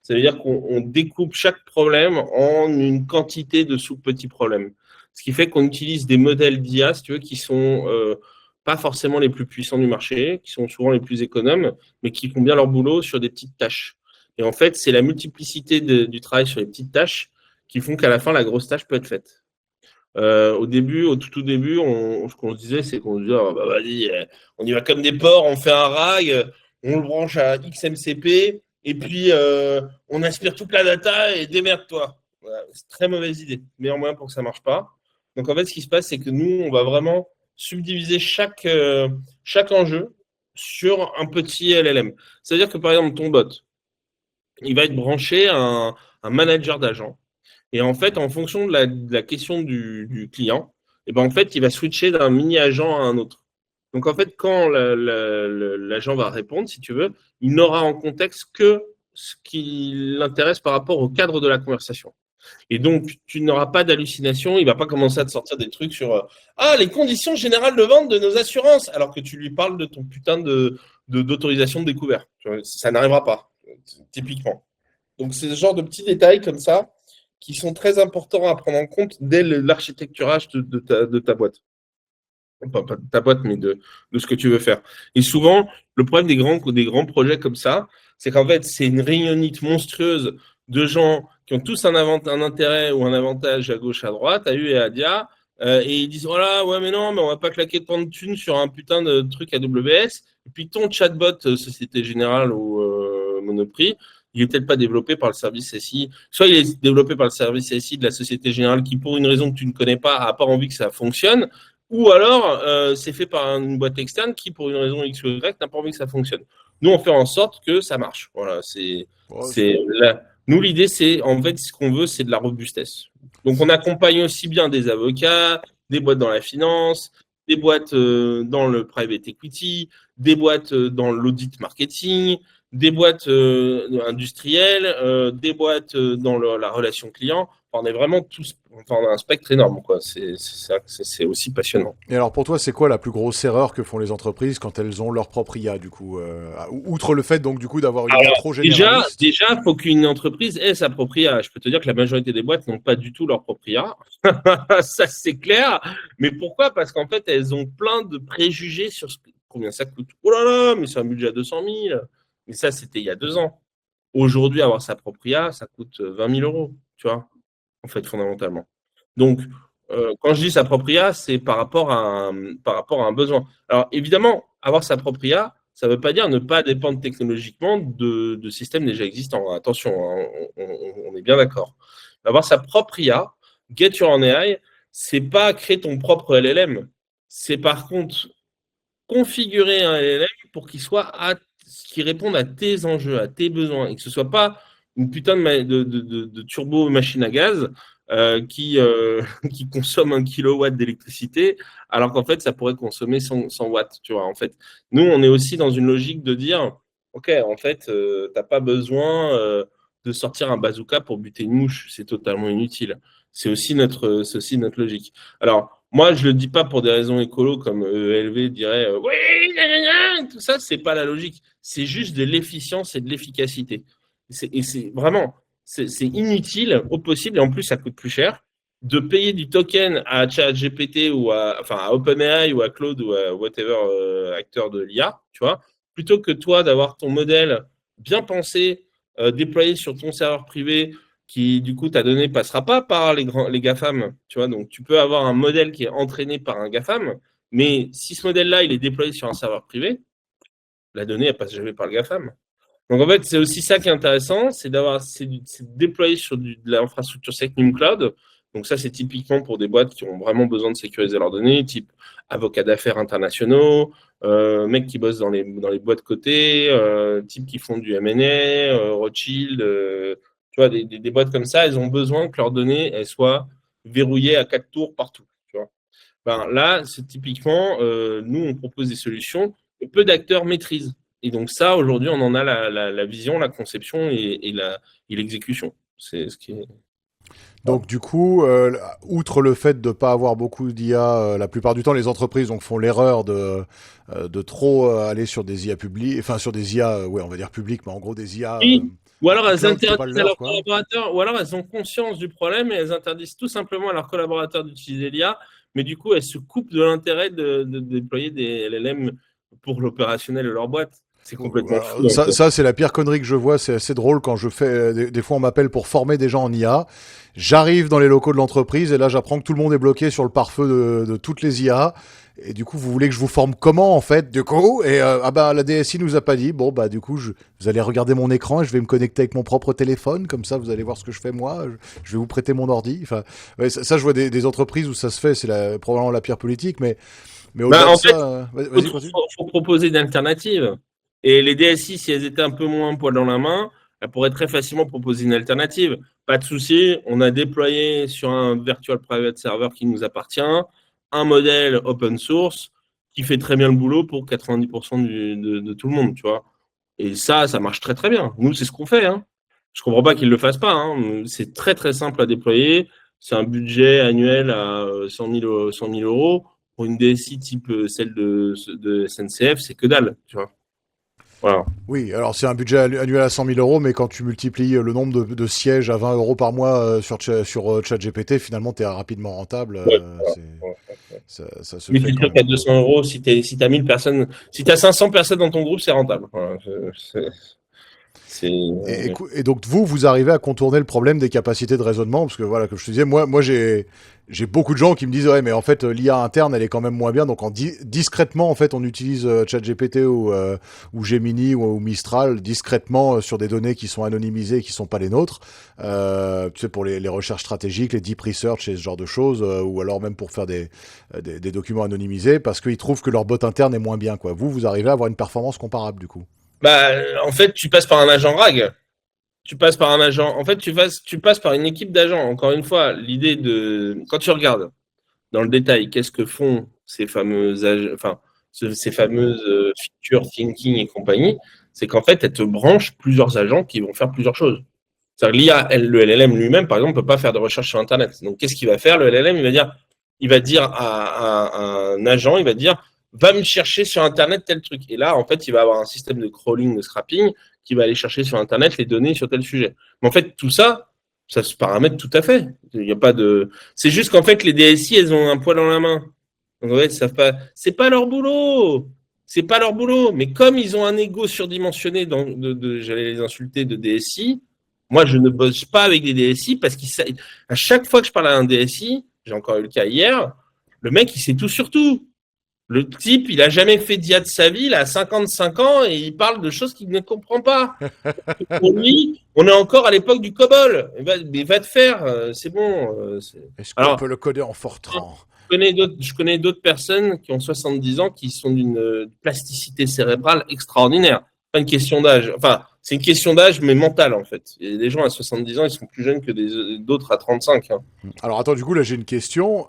Ça veut dire qu'on découpe chaque problème en une quantité de sous-petits problèmes. Ce qui fait qu'on utilise des modèles d'IA, si tu veux, qui sont pas forcément les plus puissants du marché, qui sont souvent les plus économes, mais qui font bien leur boulot sur des petites tâches. Et en fait, c'est la multiplicité du travail sur les petites tâches qui font qu'à la fin, la grosse tâche peut être faite. Au tout début, ce qu'on se disait, c'est qu'on se disait, oh, bah, vas-y, on y va comme des porcs, on fait un RAG, on le branche à XMCP, et puis on aspire toute la data et démerde-toi. Voilà, c'est une très mauvaise idée. Meilleur moyen pour que ça marche pas. Donc en fait, ce qui se passe, c'est que nous, on va vraiment subdiviser chaque enjeu sur un petit LLM. C'est-à-dire que par exemple, ton bot, il va être branché à un manager d'agent. Et en fait, en fonction de la question du client, et ben en fait, il va switcher d'un mini-agent à un autre. Donc en fait, quand l'agent va répondre, si tu veux, il n'aura en contexte que ce qui l'intéresse par rapport au cadre de la conversation. Et donc, tu n'auras pas d'hallucination. Il ne va pas commencer à te sortir des trucs sur les conditions générales de vente de nos assurances, alors que tu lui parles de ton putain d'autorisation de découvert. Ça n'arrivera pas, typiquement. Donc, c'est ce genre de petits détails comme ça qui sont très importants à prendre en compte dès l'architecturage de ta boîte. Pas de ta boîte, mais de ce que tu veux faire. Et souvent, le problème des grands projets comme ça, c'est qu'en fait, c'est une réunionite monstrueuse de gens qui ont tous un intérêt ou un avantage à gauche, à droite, à U et à Dia, et ils disent, voilà, ouais, mais non, mais on va pas claquer tant de thunes sur un putain de truc AWS. Et puis ton chatbot Société Générale ou Monoprix, il n'est peut-être pas développé par le service SI. Soit il est développé par le service SI de la Société Générale qui, pour une raison que tu ne connais pas, n'a pas envie que ça fonctionne. Ou alors, c'est fait par une boîte externe qui, pour une raison X ou Y, n'a pas envie que ça fonctionne. Nous, on fait en sorte que ça marche. Voilà, Nous, l'idée, c'est, en fait, ce qu'on veut, c'est de la robustesse. Donc, on accompagne aussi bien des avocats, des boîtes dans la finance, des boîtes dans le private equity, des boîtes dans l'audit marketing, des boîtes industrielles, des boîtes dans la relation client. Enfin, on est vraiment tous, enfin, on a un spectre énorme, quoi. C'est aussi passionnant. Et alors pour toi, c'est quoi la plus grosse erreur que font les entreprises quand elles ont leur propre IA, du coup outre le fait donc du coup d'avoir une IA trop généraliste. Déjà, faut qu'une entreprise ait sa propre IA. Je peux te dire que la majorité des boîtes n'ont pas du tout leur propre IA. Ça, c'est clair. Mais pourquoi? Parce qu'en fait, elles ont plein de préjugés sur combien ça coûte. Oh là là, mais c'est un budget à 200 000. Mais ça, c'était il y a 2 ans. Aujourd'hui, avoir sa propre IA, ça coûte 20 000 euros, tu vois, en fait, fondamentalement. Donc, quand je dis sa propre IA, c'est par rapport à un besoin. Alors, évidemment, avoir sa propre IA, ça ne veut pas dire ne pas dépendre technologiquement de systèmes déjà existants. Attention, hein, on est bien d'accord. Avoir sa propre IA, get your own AI, c'est pas créer ton propre LLM. C'est par contre configurer un LLM pour qu'il réponde à tes enjeux, à tes besoins, et que ce soit pas une putain de turbo machine à gaz qui consomme 1 kW d'électricité, alors qu'en fait, ça pourrait consommer 100 watts. Tu vois, en fait, nous, on est aussi dans une logique de dire, OK, en fait, t'as pas besoin de sortir un bazooka pour buter une mouche. C'est totalement inutile. C'est aussi notre logique. Alors, moi, je le dis pas pour des raisons écolo comme ELV dirait oui, tout ça, c'est pas la logique. C'est juste de l'efficience et de l'efficacité. Et c'est vraiment, c'est inutile au possible, et en plus, ça coûte plus cher, de payer du token à ChatGPT ou à OpenAI ou à Claude ou à whatever acteur de l'IA, tu vois, plutôt que toi d'avoir ton modèle bien pensé, déployé sur ton serveur privé qui, du coup, ta donnée passera pas par les GAFAM, tu vois. Donc, tu peux avoir un modèle qui est entraîné par un GAFAM, mais si ce modèle-là, il est déployé sur un serveur privé, la donnée, elle passe jamais par le GAFAM. Donc, en fait, c'est aussi ça qui est intéressant, c'est de déployer sur de l'infrastructure Secnum Cloud. Donc, ça, c'est typiquement pour des boîtes qui ont vraiment besoin de sécuriser leurs données, type avocats d'affaires internationaux, mecs qui bossent dans les boîtes cotées, types qui font du M&A, Rothschild, tu vois, des boîtes comme ça, elles ont besoin que leurs données elles soient verrouillées à 4 tours partout. Tu vois. Ben, là, c'est typiquement, nous, on propose des solutions que peu d'acteurs maîtrisent. Et donc ça, aujourd'hui, on en a la vision, la conception et l'exécution. C'est ce qui est... Donc du coup, outre le fait de ne pas avoir beaucoup d'IA, la plupart du temps, les entreprises donc, font l'erreur de trop aller sur des IA publiques, enfin sur des IA, ouais, on va dire publiques, mais en gros des IA. Oui. Ou alors elles cloud, c'est pas interdisent le à leur, leurs quoi. collaborateurs, ou alors elles ont conscience du problème et elles interdisent tout simplement à leurs collaborateurs d'utiliser l'IA, mais du coup elles se coupent de l'intérêt de déployer des LLM pour l'opérationnel de leur boîte. C'est complètement fou. Alors, ça c'est la pire connerie que je vois. C'est assez drôle quand je fais. Des fois, on m'appelle pour former des gens en IA. J'arrive dans les locaux de l'entreprise et là, j'apprends que tout le monde est bloqué sur le pare-feu de toutes les IA. Et du coup, vous voulez que je vous forme comment en fait, du coup? Et ah bah la DSI nous a pas dit. Bon bah du coup, vous allez regarder mon écran et je vais me connecter avec mon propre téléphone. Comme ça, vous allez voir ce que je fais moi. Je vais vous prêter mon ordi. Enfin, ouais, ça je vois des entreprises où ça se fait. C'est probablement la pire politique, mais au-delà En de fait, ça, vas-y continue. faut proposer une alternative. Et les DSI, si elles étaient un peu moins poil dans la main, elles pourraient très facilement proposer une alternative. Pas de souci, on a déployé sur un virtual private server qui nous appartient un modèle open source qui fait très bien le boulot pour 90% de tout le monde, tu vois. Et ça marche très très bien. Nous, c'est ce qu'on fait. Hein. Je comprends pas qu'ils ne le fassent pas. Hein. C'est très très simple à déployer. C'est un budget annuel à 100 000 euros. Pour une DSI type celle de SNCF, c'est que dalle. Tu vois. Voilà. Oui, alors c'est un budget annuel à 100 000 euros, mais quand tu multiplies le nombre de sièges à 20 euros par mois sur ChatGPT, finalement, tu es rapidement rentable. Ouais, voilà. Ça se Mais fait c'est quand sûr même. qu'à 200 euros, si tu as 1000 personnes, si tu as 500 personnes dans ton groupe, c'est rentable. Voilà. Et donc vous arrivez à contourner le problème des capacités de raisonnement, parce que voilà, comme je te disais, moi j'ai beaucoup de gens qui me disent ouais, mais en fait l'IA interne elle est quand même moins bien, donc discrètement en fait on utilise ChatGPT ou Gemini ou Mistral discrètement sur des données qui sont anonymisées, qui sont pas les nôtres, tu sais, pour les recherches stratégiques, les deep research et ce genre de choses, ou alors même pour faire des documents anonymisés, parce qu'ils trouvent que leur bot interne est moins bien, quoi. Vous arrivez à avoir une performance comparable du coup. Bah, en fait, tu passes par un agent RAG. Tu passes par un agent. En fait, tu passes par une équipe d'agents. Encore une fois, l'idée de. Quand tu regardes dans le détail, qu'est-ce que font ces fameuses, ces fameuses feature thinking et compagnie, c'est qu'en fait, elles te branchent plusieurs agents qui vont faire plusieurs choses. C'est-à-dire l'IA, le LLM lui-même, par exemple, ne peut pas faire de recherche sur Internet. Donc, qu'est-ce qu'il va faire? Le LLM, il va dire à un agent, il va dire, va me chercher sur Internet tel truc. Et là, en fait, il va avoir un système de crawling, de scrapping, qui va aller chercher sur Internet les données sur tel sujet. Mais en fait, tout ça, ça se paramètre tout à fait. Il n'y a pas de. C'est juste qu'en fait, les DSI, elles ont un poids dans la main. Donc, en fait, ça pas. C'est pas leur boulot. C'est pas leur boulot. Mais comme ils ont un ego surdimensionné, j'allais les insulter de DSI, moi, je ne bosse pas avec des DSI parce qu'à chaque fois que je parle à un DSI, j'ai encore eu le cas hier, le mec, il sait tout sur tout. Le type, il a jamais fait d'IA de sa vie, il a 55 ans et il parle de choses qu'il ne comprend pas. Pour lui, on est encore à l'époque du COBOL. Mais va te faire, c'est bon. Est-ce qu'on Alors, peut le coder en Fortran? je connais d'autres personnes qui ont 70 ans qui sont d'une plasticité cérébrale extraordinaire. Pas une question d'âge. Enfin, c'est une question d'âge, mais mentale, en fait. Et les gens à 70 ans, ils sont plus jeunes que d'autres à 35. Hein. Alors attends, du coup là j'ai une question.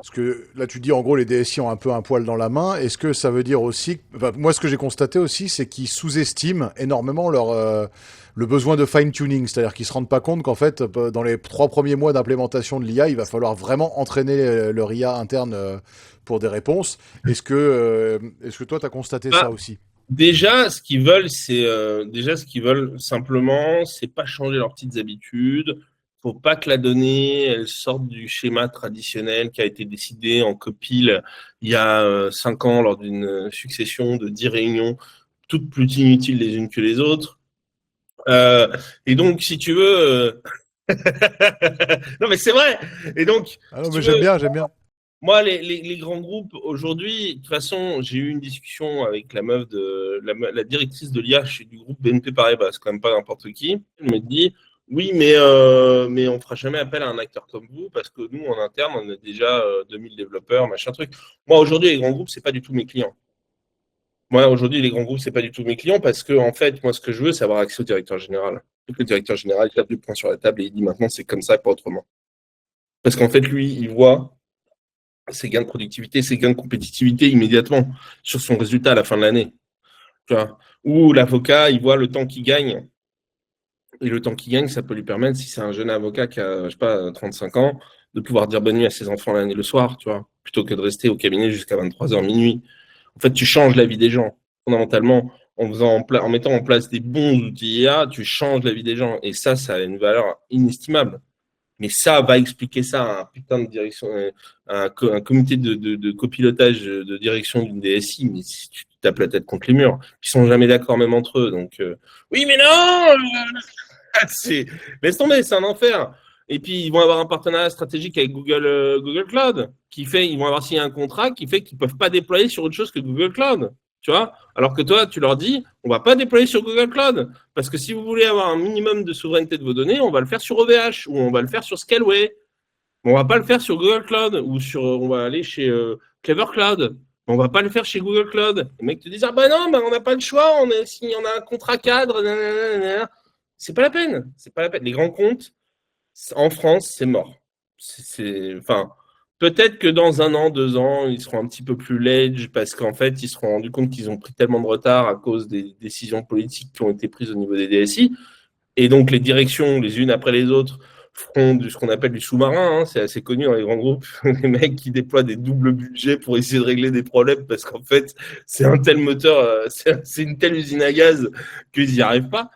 Parce que là tu dis en gros les DSI ont un peu un poil dans la main. Est-ce que ça veut dire aussi, enfin, moi ce que j'ai constaté aussi c'est qu'ils sous-estiment énormément le besoin de fine-tuning. C'est-à-dire qu'ils se rendent pas compte qu'en fait dans les 3 premiers mois d'implémentation de l'IA, il va falloir vraiment entraîner leur IA interne pour des réponses. Est-ce que toi tu as constaté ça aussi? Déjà, ce qu'ils veulent simplement, c'est pas changer leurs petites habitudes. Faut pas que la donnée elle sorte du schéma traditionnel qui a été décidé en copile il y a 5 ans lors d'une succession de 10 réunions, toutes plus inutiles les unes que les autres. Et donc, si tu veux, non mais c'est vrai. Et donc, Ah si non tu mais veux, j'aime bien. moi, les grands groupes, aujourd'hui, de toute façon, j'ai eu une discussion avec la meuf de la directrice de l'IA du groupe BNP Paribas, c'est quand même pas n'importe qui. Elle me dit, oui, mais on fera jamais appel à un acteur comme vous parce que nous, en interne, on a déjà 2000 développeurs, machin truc. Moi, aujourd'hui, les grands groupes, c'est pas du tout mes clients. Moi, aujourd'hui, les grands groupes, c'est pas du tout mes clients parce que, en fait, moi, ce que je veux, c'est avoir accès au directeur général. Et que le directeur général, il tape du poing sur la table et il dit maintenant, c'est comme ça et pas autrement. Parce qu'en fait, lui, il voit ses gains de productivité, ses gains de compétitivité immédiatement sur son résultat à la fin de l'année. Tu vois. Ou l'avocat, il voit le temps qu'il gagne. Et le temps qu'il gagne, ça peut lui permettre, si c'est un jeune avocat qui a, je sais pas, 35 ans, de pouvoir dire bonne nuit à ses enfants l'année le soir, tu vois, plutôt que de rester au cabinet jusqu'à 23h minuit. En fait, tu changes la vie des gens. Fondamentalement, en mettant en place des bons outils IA, tu changes la vie des gens. Et ça a une valeur inestimable. Mais ça va expliquer ça à un putain de direction, un comité de copilotage de direction d'une DSI, mais si tu tapes la tête contre les murs, ils sont jamais d'accord même entre eux. Donc, oui, mais non, c'est... laisse tomber, c'est un enfer. Et puis, ils vont avoir un partenariat stratégique avec Google Cloud, ils vont avoir signé un contrat qui fait qu'ils ne peuvent pas déployer sur autre chose que Google Cloud. Tu vois? Alors que toi, tu leur dis, on ne va pas déployer sur Google Cloud. Parce que si vous voulez avoir un minimum de souveraineté de vos données, on va le faire sur OVH ou on va le faire sur Scaleway. On ne va pas le faire sur Google Cloud ou on va aller chez Clever Cloud. On ne va pas le faire chez Google Cloud. Les mecs te disent, ah bah non, bah on n'a pas le choix, on a un contrat cadre. Nanana. C'est pas la peine. C'est pas la peine. Les grands comptes, en France, c'est mort. Enfin, Peut-être que dans 1 an, 2 ans, ils seront un petit peu plus ledge parce qu'en fait, ils se seront rendus compte qu'ils ont pris tellement de retard à cause des décisions politiques qui ont été prises au niveau des DSI. Et donc, les directions, les unes après les autres, feront ce qu'on appelle du sous-marin. Hein. C'est assez connu dans les grands groupes. Les mecs qui déploient des doubles budgets pour essayer de régler des problèmes parce qu'en fait, c'est un tel moteur, c'est une telle usine à gaz qu'ils n'y arrivent pas.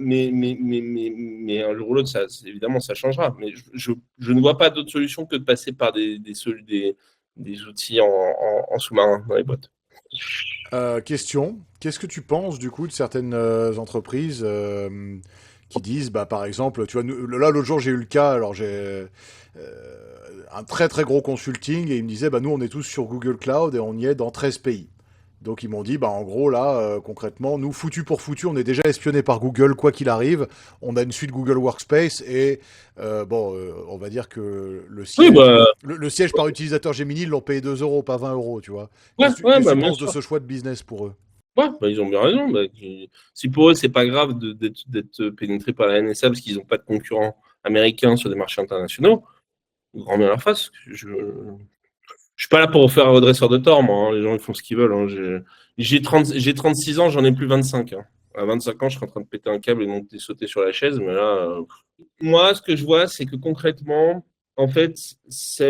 Mais un jour ou l'autre, évidemment, ça changera. Mais je ne vois pas d'autre solution que de passer par des outils en sous-marin dans les boîtes. Question, qu'est-ce que tu penses du coup de certaines entreprises qui disent, bah, par exemple, tu vois, là l'autre jour j'ai eu le cas, alors j'ai un très très gros consulting et ils me disaient, bah, nous on est tous sur Google Cloud et on y est dans 13 pays. Donc ils m'ont dit, bah, en gros là, concrètement, nous foutu pour foutu, on est déjà espionné par Google quoi qu'il arrive, on a une suite Google Workspace et on va dire que Oui, bah, le siège par utilisateur Gemini, ils l'ont payé 2 euros, pas 20 euros, tu vois. ouais, ouais, Qu'est-ce que bah, tu bien penses de sûr. ce choix de business pour eux? Ouais, bah, ils ont bien raison. Bah, si pour eux, c'est pas grave d'être pénétré par la NSA parce qu'ils n'ont pas de concurrents américains sur des marchés internationaux, grand bien leur face. Je suis pas là pour faire un redresseur de tort, moi. Hein. Les gens, ils font ce qu'ils veulent. Hein. J'ai 36 ans, j'en ai plus 25. Hein. À 25 ans, je serais en train de péter un câble et de sauter sur la chaise. Mais là, moi, ce que je vois, c'est que concrètement, en fait, ça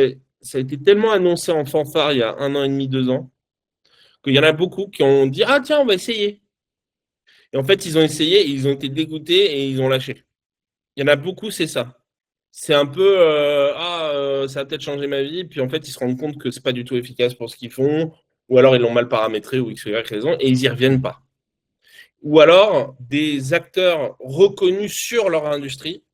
a été tellement annoncé en fanfare il y a 1 an et demi, 2 ans, qu'il y en a beaucoup qui ont dit, ah tiens, on va essayer. Et en fait, ils ont essayé, et ils ont été dégoûtés et ils ont lâché. Il y en a beaucoup, c'est ça. C'est un peu ça a peut-être changé ma vie, puis en fait, ils se rendent compte que c'est pas du tout efficace pour ce qu'ils font, ou alors ils l'ont mal paramétré ou X, Y raison, et ils y reviennent pas. Ou alors, des acteurs reconnus sur leur industrie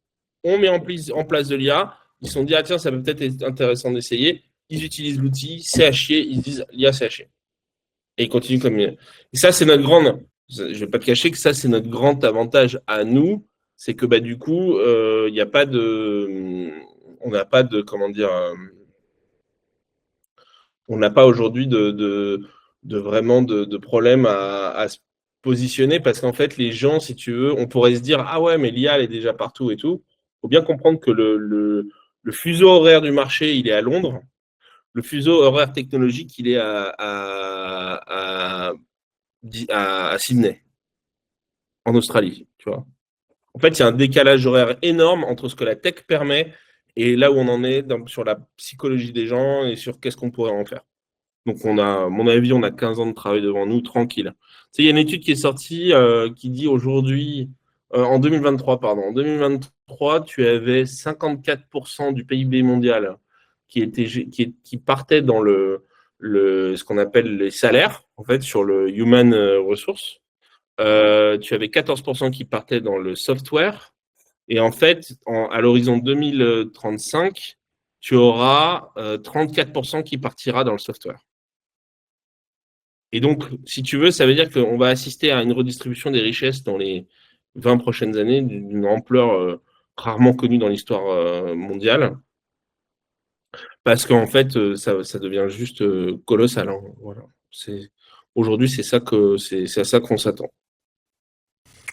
ont mis en place de l'IA, ils se sont dit, ah tiens, ça peut peut-être être intéressant d'essayer, ils utilisent l'outil, c'est à chier, ils se disent, l'IA, c'est à chier. Et ils continuent comme. Et ça, c'est notre grande. Je ne vais pas te cacher que ça, c'est notre grand avantage à nous. C'est que bah, du coup, il n'y a pas de. On n'a pas de. Comment dire. On n'a pas aujourd'hui de vraiment de problème à se positionner parce qu'en fait, les gens, si tu veux, on pourrait se dire ah ouais, mais l'IA, elle est déjà partout et tout. Il faut bien comprendre que le fuseau horaire du marché, il est à Londres. Le fuseau horaire technologique, il est à Sydney, en Australie, tu vois. En fait, il y a un décalage horaire énorme entre ce que la tech permet et là où on en est sur la psychologie des gens et sur qu'est-ce qu'on pourrait en faire. Donc, à mon avis, on a 15 ans de travail devant nous, tranquille. Tu sais, il y a une étude qui est sortie qui dit aujourd'hui, en 2023, pardon, en 2023, tu avais 54% du PIB mondial qui partait dans ce qu'on appelle les salaires, en fait, sur le human resource. Tu avais 14% qui partaient dans le software. Et en fait, à l'horizon 2035, tu auras 34% qui partira dans le software. Et donc, si tu veux, ça veut dire qu'on va assister à une redistribution des richesses dans les 20 prochaines années d'une ampleur rarement connue dans l'histoire mondiale. Parce qu'en fait, ça devient juste colossal. Hein. Voilà. Aujourd'hui, c'est à ça qu'on s'attend.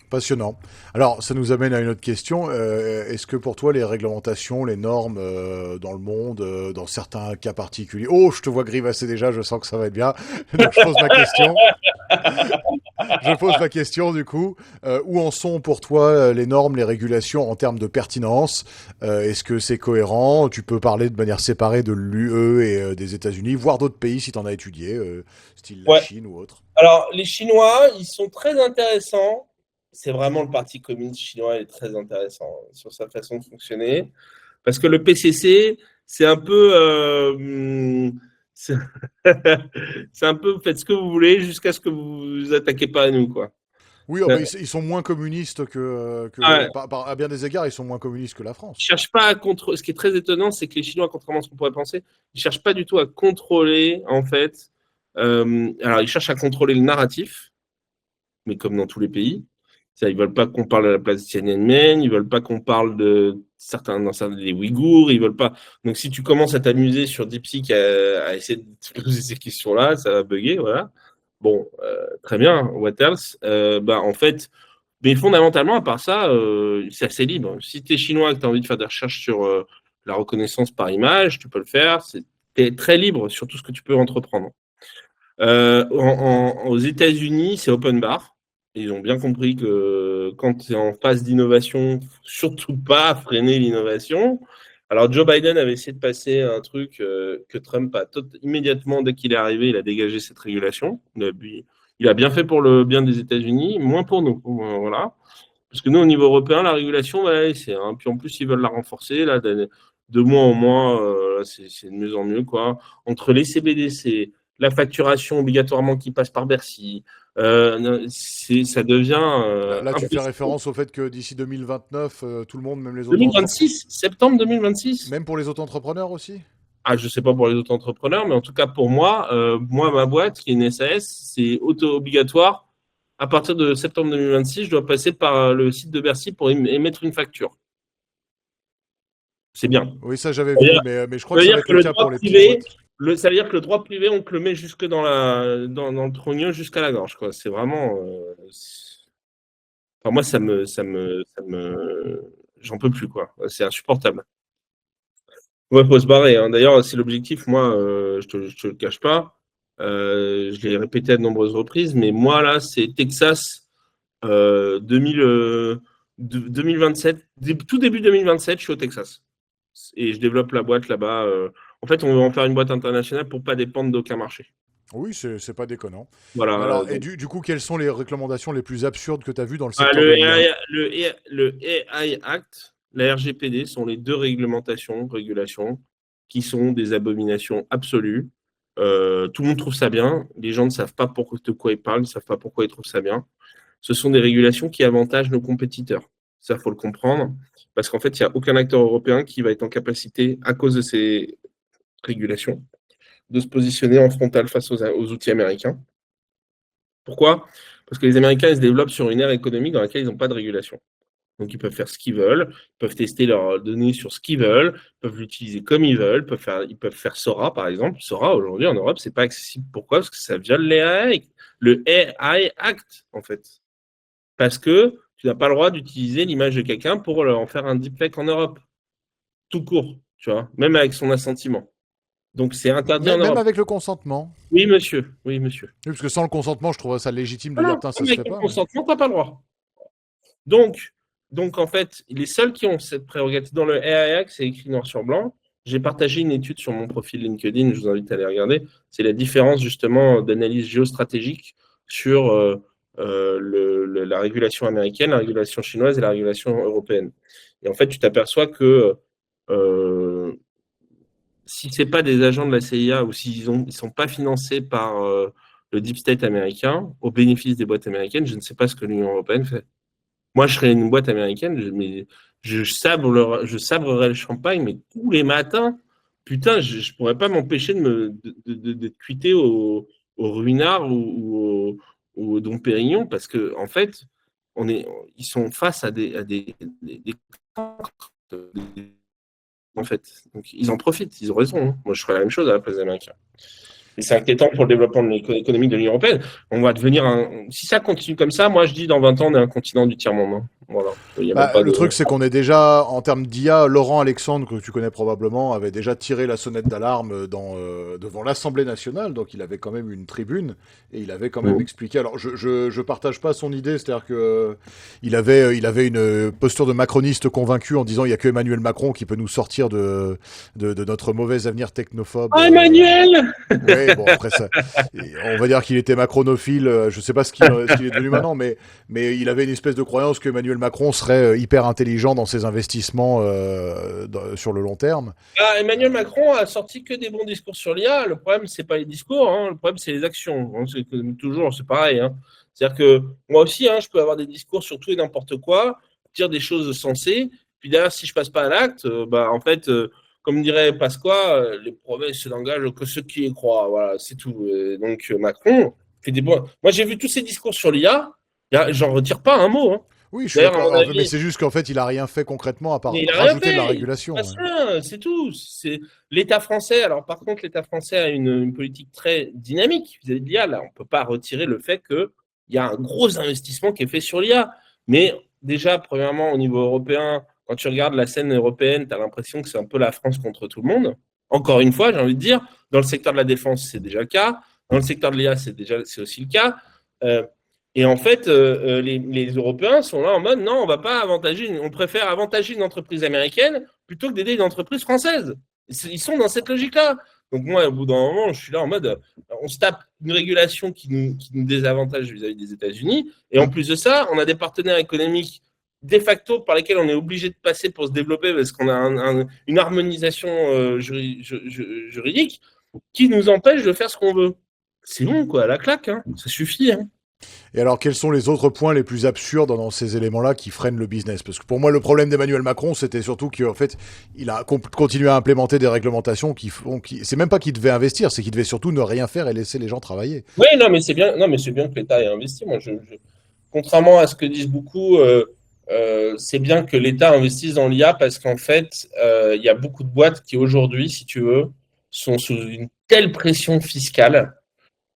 Passionnant. Alors, ça nous amène à une autre question. Est-ce que pour toi, les réglementations, les normes dans le monde, dans certains cas particuliers... Oh, je te vois grimacer déjà, je sens que ça va être bien. Donc, je pose ma question. Je pose ma question, du coup. Où en sont pour toi les normes, les régulations en termes de pertinence? Est-ce que c'est cohérent? Tu peux parler de manière séparée de l'UE et des États-Unis, voire d'autres pays si tu en as étudié, style la Ouais. Chine ou autre. Alors, les Chinois, ils sont très intéressants. C'est vraiment le Parti communiste chinois est très intéressant sur sa façon de fonctionner. Parce que le PCC, c'est un peu. C'est c'est un peu faites ce que vous voulez jusqu'à ce que vous vous attaquez pas à nous, quoi. Oui, oh, bah, ils sont moins communistes Ah ouais. à bien des égards, ils sont moins communistes que la Ils France. cherchent pas à contrôler. Ce qui est très étonnant, c'est que les Chinois, contrairement à ce qu'on pourrait penser, ils cherchent pas du tout à contrôler, en fait. Alors, ils cherchent à contrôler le narratif, mais comme dans tous les pays. Ils veulent pas qu'on parle de la place de Tiananmen, ils veulent pas qu'on parle de certains des Ouïghours, ils veulent pas. Donc si tu commences à t'amuser sur DeepSeek à essayer de te poser ces questions-là, ça va bugger, voilà. Bon, très bien, what else? En fait, mais fondamentalement, à part ça, c'est assez libre. Si tu es chinois et que tu as envie de faire des recherches sur la reconnaissance par image, tu peux le faire. T'es très libre sur tout ce que tu peux entreprendre. Aux États-Unis, c'est open bar. Ils ont bien compris que quand tu es en phase d'innovation, surtout pas freiner l'innovation. Alors, Joe Biden avait essayé de passer un truc que Trump a immédiatement, dès qu'il est arrivé, il a dégagé cette régulation. Il a bien fait pour le bien des États-Unis, moins pour nous. Voilà. Parce que nous, au niveau européen, la régulation, ouais, c'est. Hein. Puis en plus, ils veulent la renforcer. Là, de mois en mois, c'est de mieux en mieux. Quoi. Entre les CBDC, la facturation obligatoirement qui passe par Bercy, ça devient. Là, tu fais Impossible. référence au fait que d'ici 2029, tout le monde, même les auto-entrepreneurs, 2026, septembre 2026. même pour les auto-entrepreneurs aussi? Ah, je ne sais pas pour les autres entrepreneurs, mais en tout cas pour moi, ma boîte, qui est une SAS, c'est auto-obligatoire. À partir de septembre 2026, je dois passer par le site de Bercy pour émettre une facture. C'est bien. Oui, ça j'avais Ça veut vu, dire, mais je ça crois veut que ça va dire être que le le cas pour droit les petites privé, boîtes. ça veut dire que le droit privé, on te le met jusque dans le trogneux jusqu'à la gorge, quoi. C'est vraiment. Enfin, moi, j'en peux plus, quoi. C'est insupportable. Ouais, faut se barrer. Hein. D'ailleurs, c'est l'objectif. Moi, je te le cache pas. Je l'ai répété à de nombreuses reprises, mais moi là, c'est Texas 2000, 2027, tout début 2027, je suis au Texas et je développe la boîte là-bas. En fait, on va en faire une boîte internationale pour pas dépendre d'aucun marché. Oui, c'est pas déconnant. Mais Voilà. alors, et du coup, quelles sont les recommandations les plus absurdes que tu as vues dans le Ah, secteur de l'IA? le AI Act, la RGPD sont les deux régulations qui sont des abominations absolues. Tout le monde trouve ça bien. Les gens ne savent pas de quoi ils parlent, ne savent pas pourquoi ils trouvent ça bien. Ce sont des régulations qui avantagent nos compétiteurs. Ça, il faut le comprendre. Parce qu'en fait, il n'y a aucun acteur européen qui va être en capacité, à cause de ces régulations, de se positionner en frontal face aux outils américains. Pourquoi? Parce que les Américains, ils se développent sur une ère économique dans laquelle ils n'ont pas de régulation. Donc, ils peuvent faire ce qu'ils veulent, ils peuvent tester leurs données sur ce qu'ils veulent, ils peuvent l'utiliser comme ils veulent, ils peuvent faire Sora, par exemple. Sora, aujourd'hui, en Europe, c'est pas accessible. Pourquoi? Parce que ça viole le AI Act, en fait. Parce que tu n'as pas le droit d'utiliser l'image de quelqu'un pour en faire un deepfake en Europe. Tout court, tu vois, même avec son assentiment. Donc, c'est interdit en Même Europe. avec le consentement. Oui, monsieur. Oui, monsieur. Oui, parce que sans le consentement, je trouve ça légitime de Non, dire, non, putain, ça même se avec fait ton pas. Mais... consentement, tu n'as pas le droit. Donc, en fait, les seuls qui ont cette prérogative dans le AI Act, c'est écrit noir sur blanc. J'ai partagé une étude sur mon profil LinkedIn, je vous invite à aller regarder. C'est la différence justement d'analyse géostratégique sur la régulation américaine, la régulation chinoise et la régulation européenne. Et en fait, tu t'aperçois que euh, si ce n'est pas des agents de la CIA ou s'ils ne sont pas financés par le deep state américain, au bénéfice des boîtes américaines, je ne sais pas ce que l'Union européenne fait. Moi, je serais une boîte américaine, je sabrerais le champagne, mais tous les matins, putain, je ne pourrais pas m'empêcher d'être cuité au Ruinart ou au Dom Pérignon, parce que en fait, ils sont face à des en fait. Donc, ils en profitent, ils ont raison. Hein. Moi, je ferais la même chose à la place des Américains. Et c'est inquiétant pour le développement de l'économie de l'Union européenne. On va devenir si ça continue comme ça, moi je dis dans 20 ans, on est un continent du tiers-monde. Hein. Voilà. Il y a même pas Le de. truc, c'est qu'on est déjà, en termes d'IA, Laurent Alexandre, que tu connais probablement, avait déjà tiré la sonnette d'alarme devant l'Assemblée nationale, donc il avait quand même une tribune, et il avait quand même expliqué. Alors, je partage pas son idée, c'est-à-dire que il avait une posture de macroniste convaincu en disant il y a que Emmanuel Macron qui peut nous sortir de notre mauvais avenir technophobe. Ah, Emmanuel. Oui, bon, après ça, on va dire qu'il était macronophile, je sais pas ce qu'il est devenu maintenant, mais il avait une espèce de croyance que Emmanuel Macron serait hyper intelligent dans ses investissements sur le long terme. Ah, Emmanuel Macron a sorti que des bons discours sur l'IA. Le problème, c'est pas les discours, hein. Le problème, c'est les actions. Hein. C'est toujours, c'est pareil. Hein. C'est-à-dire que moi aussi, hein, je peux avoir des discours sur tout et n'importe quoi, dire des choses sensées, puis derrière, si je passe pas à l'acte, en fait, comme dirait Pasqua, les promesses n'engagent que ceux qui y croient. Voilà, c'est tout. Donc Macron fait des bons. Moi, j'ai vu tous ces discours sur l'IA, j'en retire pas un mot. Hein. Oui, je suis D'ailleurs, à mon d'accord. Mais avis, c'est juste qu'en fait, il a rien fait concrètement à part mais il a rien rajouter de la fait. régulation. C'est ça, c'est tout. C'est l'État français. Alors, par contre, l'État français a une politique très dynamique vis-à-vis de l'IA. Là, on ne peut pas retirer le fait qu'il y a un gros investissement qui est fait sur l'IA. Mais déjà, premièrement, au niveau européen, Quand tu regardes la scène européenne, tu as l'impression que c'est un peu la France contre tout le monde. Encore une fois, j'ai envie de dire, dans le secteur de la défense, c'est déjà le cas. Dans le secteur de l'IA, c'est aussi le cas. Et en fait, les Européens sont là en mode non, on préfère avantager une entreprise américaine plutôt que d'aider une entreprise française. Ils sont dans cette logique-là. Donc moi, au bout d'un moment, je suis là en mode on se tape une régulation qui nous désavantage vis-à-vis des États-Unis. Et en plus de ça, on a des partenaires économiques de facto par lesquels on est obligé de passer pour se développer parce qu'on a une harmonisation juridique qui nous empêche de faire ce qu'on veut. C'est bon, quoi, à la claque, hein. Ça suffit. Hein. Et alors, quels sont les autres points les plus absurdes dans ces éléments-là qui freinent le business? Parce que pour moi, le problème d'Emmanuel Macron, c'était surtout qu'en fait, il a continué à implémenter des réglementations c'est même pas qu'il devait investir, c'est qu'il devait surtout ne rien faire et laisser les gens travailler. Oui, non, mais c'est bien, non, mais c'est bien que l'État ait investi. Moi, contrairement à ce que disent beaucoup, c'est bien que l'État investisse dans l'IA parce qu'en fait, il y a beaucoup de boîtes qui aujourd'hui, si tu veux, sont sous une telle pression fiscale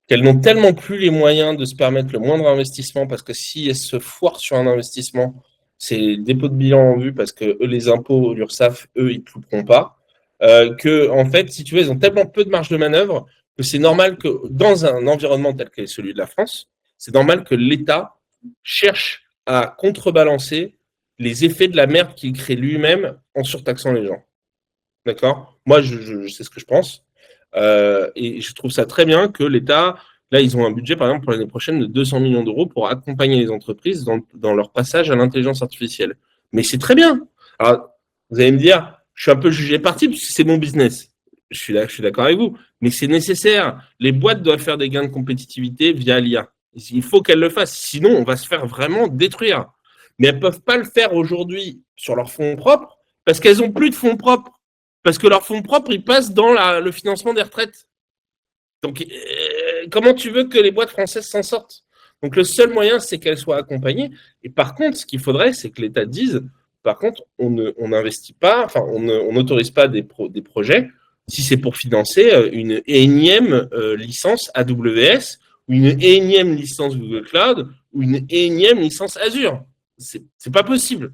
qu'elles n'ont tellement plus les moyens de se permettre le moindre investissement parce que si elles se foirent sur un investissement, c'est dépôt de bilan en vue parce que eux, les impôts, l'URSSAF, eux, ils ne couperont pas. Que, en fait, si tu veux, ils ont tellement peu de marge de manœuvre que c'est normal que dans un environnement tel que celui de la France, c'est normal que l'État cherche à contrebalancer les effets de la merde qu'il crée lui-même en surtaxant les gens. D'accord? Moi, je sais ce que je pense. Et je trouve ça très bien que l'État, là, ils ont un budget, par exemple, pour l'année prochaine de 200 millions d'euros pour accompagner les entreprises dans leur passage à l'intelligence artificielle. Mais c'est très bien. Alors, vous allez me dire, je suis un peu jugé parti parce que c'est mon business. Je suis d'accord avec vous. Mais c'est nécessaire. Les boîtes doivent faire des gains de compétitivité via l'IA. Il faut qu'elles le fassent. Sinon, on va se faire vraiment détruire. Mais elles ne peuvent pas le faire aujourd'hui sur leurs fonds propres parce qu'elles n'ont plus de fonds propres. Parce que leurs fonds propres, ils passent dans le financement des retraites. Donc, comment tu veux que les boîtes françaises s'en sortent? Donc, le seul moyen, c'est qu'elles soient accompagnées. Et par contre, ce qu'il faudrait, c'est que l'État dise, par contre, on n'investit pas, enfin, on n'autorise pas des projets si c'est pour financer une énième licence AWS ou une énième licence Google Cloud ou une énième licence Azure. C'est pas possible.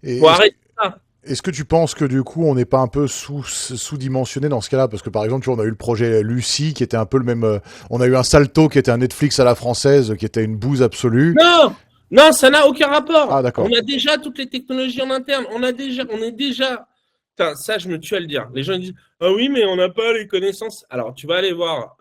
Il faut arrêter ça. Est-ce que tu penses que du coup on n'est pas un peu sous-dimensionné dans ce cas-là? Parce que par exemple, tu vois, on a eu le projet Lucie qui était un peu le même. On a eu un Salto qui était un Netflix à la française qui était une bouse absolue. Non, non, ça n'a aucun rapport. Ah, d'accord. On a déjà toutes les technologies en interne. On est déjà. Putain, ça, je me tue à le dire. Les gens disent ah oui, mais on n'a pas les connaissances. Alors, tu vas aller voir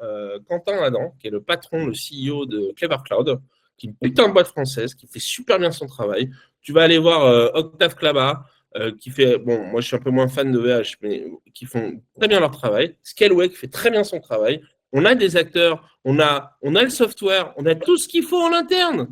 Quentin Adam, qui est le patron, le CEO de Clever Cloud, qui est une putain de boîte française, qui fait super bien son travail. Tu vas aller voir Octave Klaba, qui fait, bon, moi je suis un peu moins fan de VH, mais qui font très bien leur travail. Scaleway qui fait très bien son travail. On a des acteurs, on a le software, on a tout ce qu'il faut en interne.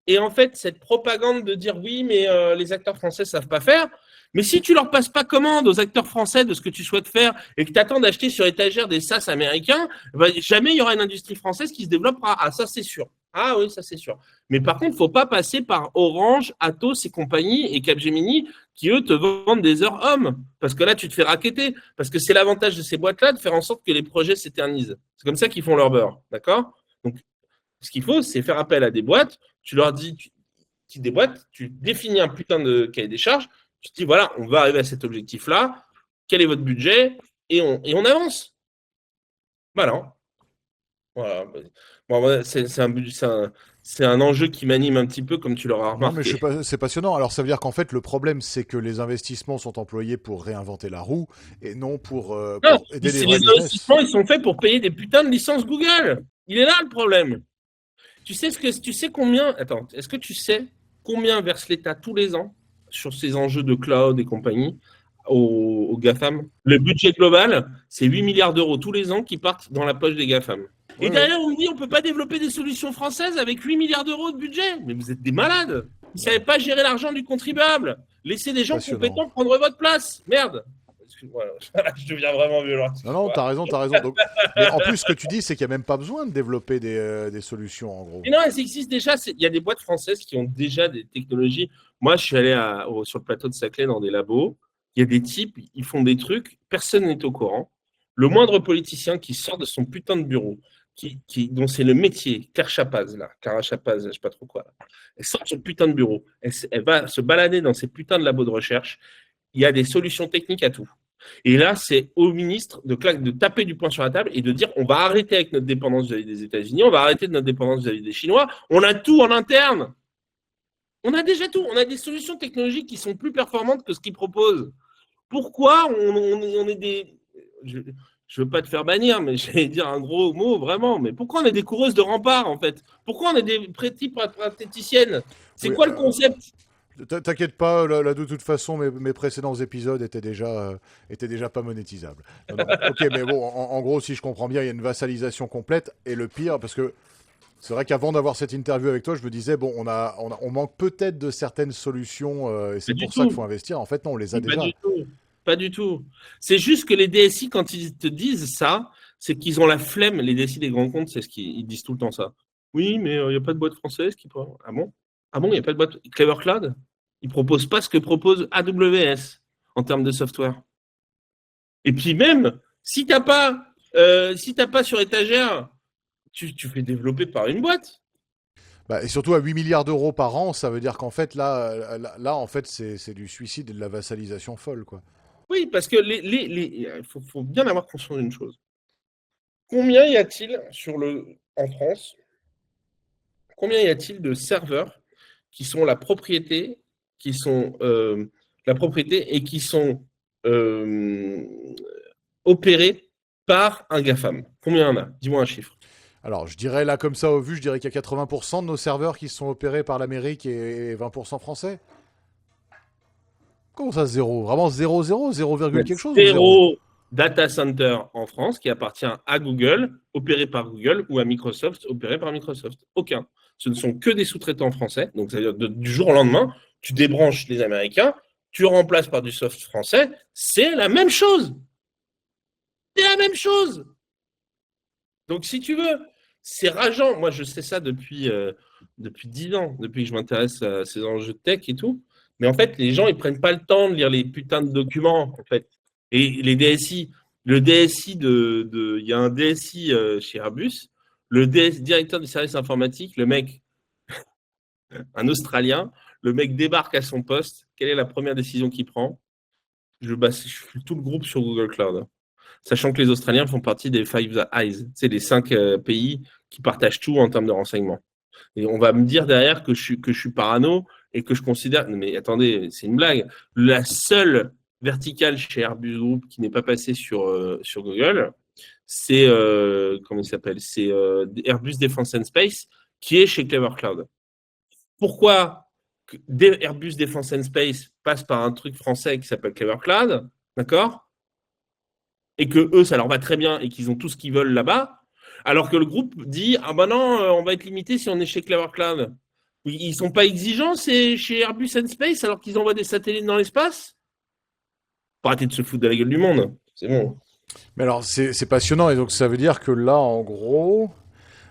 Et en fait, cette propagande de dire oui, mais les acteurs français ne savent pas faire, mais si tu leur passes pas commande aux acteurs français de ce que tu souhaites faire et que tu attends d'acheter sur étagère des SaaS américains, bah, jamais il y aura une industrie française qui se développera. Ah, ça c'est sûr. Ah oui, ça c'est sûr. Mais par contre, il ne faut pas passer par Orange, Atos et compagnie et Capgemini qui, eux, te vendent des heures hommes. Parce que là, tu te fais racketter. Parce que c'est l'avantage de ces boîtes-là de faire en sorte que les projets s'éternisent. C'est comme ça qu'ils font leur beurre. D'accord? Donc, ce qu'il faut, c'est faire appel à des boîtes. Tu leur dis, des boîtes, tu définis un putain de cahier des charges. Tu te dis, voilà, on va arriver à cet objectif-là. Quel est votre budget? Et on avance. Voilà. Voilà. Bon, c'est un enjeu qui m'anime un petit peu, comme tu l'auras remarqué. Non, mais c'est passionnant. Alors, ça veut dire qu'en fait, le problème, c'est que les investissements sont employés pour réinventer la roue et non pour aider les vrais business. Les investissements, ils sont faits pour payer des putains de licences Google. Il est là le problème. Tu sais combien. Attends, est-ce que tu sais combien verse l'État tous les ans sur ces enjeux de cloud et compagnie aux GAFAM? Le budget global, c'est 8 milliards d'euros tous les ans qui partent dans la poche des GAFAM. Et derrière, on me dit on ne peut pas développer des solutions françaises avec 8 milliards d'euros de budget. Mais vous êtes des malades. Vous ne savez pas gérer l'argent du contribuable. Laissez des gens compétents prendre votre place. Merde. Excuse-moi, je deviens vraiment violent. Non, t'as raison. Donc, mais en plus, ce que tu dis, c'est qu'il n'y a même pas besoin de développer des solutions, en gros. Mais non, elles existent déjà. Il y a des boîtes françaises qui ont déjà des technologies. Moi, je suis allé sur le plateau de Saclay dans des labos. Il y a des types, ils font des trucs, personne n'est au courant. Le moindre politicien qui sort de son putain de bureau, dont c'est le métier, Clara Chapaz, je sais pas trop quoi, elle sort de son putain de bureau, elle va se balader dans ses putains de labos de recherche, il y a des solutions techniques à tout. Et là, c'est au ministre de taper du poing sur la table et de dire on va arrêter avec notre dépendance vis-à-vis des États-Unis, on va arrêter de notre dépendance vis-à-vis des Chinois, on a tout en interne. On a déjà tout, on a des solutions technologiques qui sont plus performantes que ce qu'ils proposent. Pourquoi on est des... Je ne veux pas te faire bannir, mais j'allais dire un gros mot, vraiment. Mais pourquoi on est des coureuses de rempart, en fait? Pourquoi on est des praticiennes? C'est quoi le concept? T'inquiète pas, là, de toute façon, mes précédents épisodes étaient déjà pas monétisables. Non. Ok, mais bon, en gros, si je comprends bien, il y a une vassalisation complète. Et le pire, parce que c'est vrai qu'avant d'avoir cette interview avec toi, je me disais, bon, on manque peut-être de certaines solutions, et c'est pour ça qu'il faut investir. En fait, non, on les a déjà. Du tout. Pas du tout. C'est juste que les DSI, quand ils te disent ça, c'est qu'ils ont la flemme. Les DSI des grands comptes, c'est ce qu'ils disent tout le temps ça. Oui, mais il n'y a pas de boîte française qui peut. Ah bon? Ah bon, il n'y a pas de boîte. Clever Cloud, ils ne proposent pas ce que propose AWS en termes de software. Et puis même, si tu n'as pas sur étagère, tu fais développer par une boîte. Bah, et surtout à 8 milliards d'euros par an, ça veut dire qu'en fait, là en fait, c'est du suicide et de la vassalisation folle, quoi. Oui, parce que il faut bien avoir conscience d'une chose. Combien y a-t-il en France, combien y a-t-il de serveurs qui sont la propriété, et qui sont opérés par un GAFAM? Combien il y en a? Dis-moi un chiffre. Alors, je dirais là, comme ça, au vu, je dirais qu'il y a 80% de nos serveurs qui sont opérés par l'Amérique et 20% français. Comment ça, zéro? Vraiment 0, 0, 0, quelque chose ou zéro data center en France qui appartient à Google, opéré par Google, ou à Microsoft, opéré par Microsoft. Aucun. Ce ne sont que des sous-traitants français. Donc, c'est-à-dire du jour au lendemain, tu débranches les Américains, tu remplaces par du soft français. C'est la même chose. C'est la même chose. Donc, si tu veux, c'est rageant. Moi, je sais ça depuis 10 ans, depuis que je m'intéresse à ces enjeux de tech et tout. Mais en fait, les gens, ils prennent pas le temps de lire les putains de documents, en fait. Et les DSI, il y a un DSI chez Airbus, directeur du service informatique, le mec, un Australien, le mec débarque à son poste. Quelle est la première décision qu'il prend? Je fais tout le groupe sur Google Cloud. Sachant que les Australiens font partie des Five Eyes, c'est les 5 pays qui partagent tout en termes de renseignements. Et on va me dire derrière que je suis parano et que je considère... Mais attendez, c'est une blague. La seule verticale chez Airbus Group qui n'est pas passée sur Google, c'est... comment il s'appelle? C'est Airbus Defence and Space qui est chez Clever Cloud. Pourquoi Airbus Defence and Space passe par un truc français qui s'appelle Clever Cloud, d'accord? Et que eux, ça leur va très bien et qu'ils ont tout ce qu'ils veulent là-bas, alors que le groupe dit ah ben non, on va être limité si on est chez Clever Cloud. Ils sont pas exigeants, c'est chez Airbus and Space, alors qu'ils envoient des satellites dans l'espace. Faut arrêter de se foutre de la gueule du monde, c'est bon. Mais alors, c'est passionnant, et donc ça veut dire que là, en gros...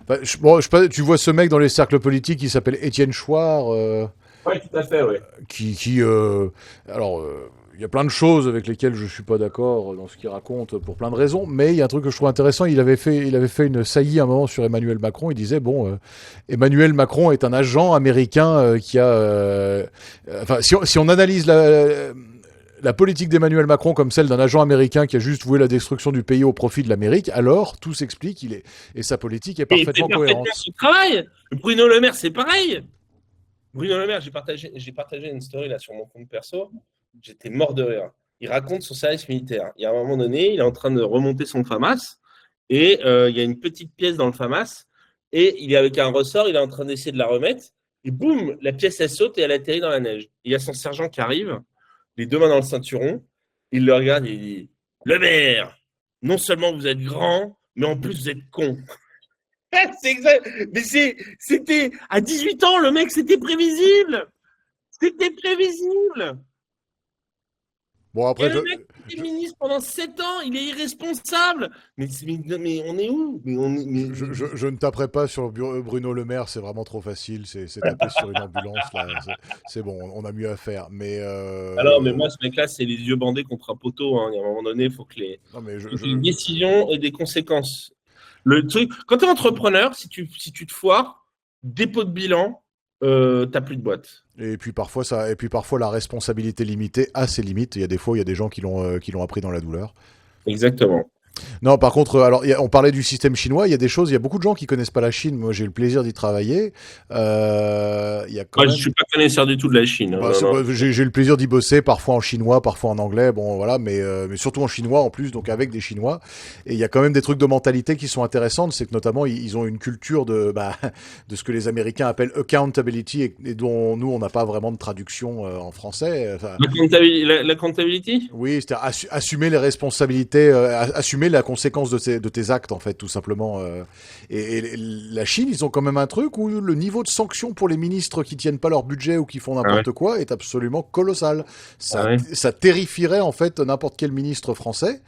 Bah, tu vois ce mec dans les cercles politiques qui s'appelle Étienne Chouard, Oui, tout à fait, oui. Alors, il y a plein de choses avec lesquelles je suis pas d'accord dans ce qu'il raconte pour plein de raisons, mais il y a un truc que je trouve intéressant. Il avait fait une saillie à un moment sur Emmanuel Macron. Il disait bon, Emmanuel Macron est un agent américain qui a, enfin, si on analyse la politique d'Emmanuel Macron comme celle d'un agent américain qui a juste voué la destruction du pays au profit de l'Amérique, alors tout s'explique. Et sa politique est parfaitement cohérente. Son travail. Bruno Le Maire, c'est pareil. Bruno Le Maire, j'ai partagé une story là sur mon compte perso. J'étais mort de rire. Il raconte son service militaire. Il y a un moment donné, il est en train de remonter son FAMAS et il y a une petite pièce dans le FAMAS et il est avec un ressort, il est en train d'essayer de la remettre et boum, la pièce elle saute et elle atterrit dans la neige. Il y a son sergent qui arrive, les deux mains dans le ceinturon, il le regarde et il dit « Le Maire, non seulement vous êtes grand, mais en plus vous êtes con. » C'est exact. Mais c'était à 18 ans, le mec, c'était prévisible. C'était prévisible. Bon, Et après, le mec qui était ministre pendant 7 ans, il est irresponsable. Mais on est où? je ne taperai pas sur Bruno Le Maire, c'est vraiment trop facile. C'est taper sur une ambulance, là. C'est bon, on a mieux à faire. Mais, Alors, mais moi, ce mec-là, c'est les yeux bandés contre un poteau, hein. Il y a un moment donné, il faut que non, mais les décisions aient des conséquences. Le truc, quand tu es entrepreneur, si tu te foires, dépôt de bilan, t'as plus de boîte. Et puis parfois la responsabilité limitée a ses limites. Il y a des fois, il y a des gens qui l'ont appris dans la douleur. Exactement. Non, par contre, alors on parlait du système chinois. Il y a des choses. Il y a beaucoup de gens qui connaissent pas la Chine. Moi, j'ai le plaisir d'y travailler. Il y a quand Moi, je même. suis pas connaisseur du tout de la Chine, hein. Bah, Non, non. j'ai le plaisir d'y bosser, parfois en chinois, parfois en anglais, bon voilà, mais surtout en chinois en plus, donc avec des Chinois. Et il y a quand même des trucs de mentalité qui sont intéressantes, c'est que notamment ils ont une culture de ce que les Américains appellent accountability et dont nous on n'a pas vraiment de traduction en français. Enfin, L'accountability? oui, c'est-à-dire assumer les responsabilités, assumer la conséquence de tes actes en fait, tout simplement. Et la Chine, ils ont quand même un truc où le niveau de sanction pour les ministres qui tiennent pas leur budget ou qui font Ah ouais. n'importe quoi est absolument colossal. Ah ouais. Ça terrifierait en fait n'importe quel ministre français.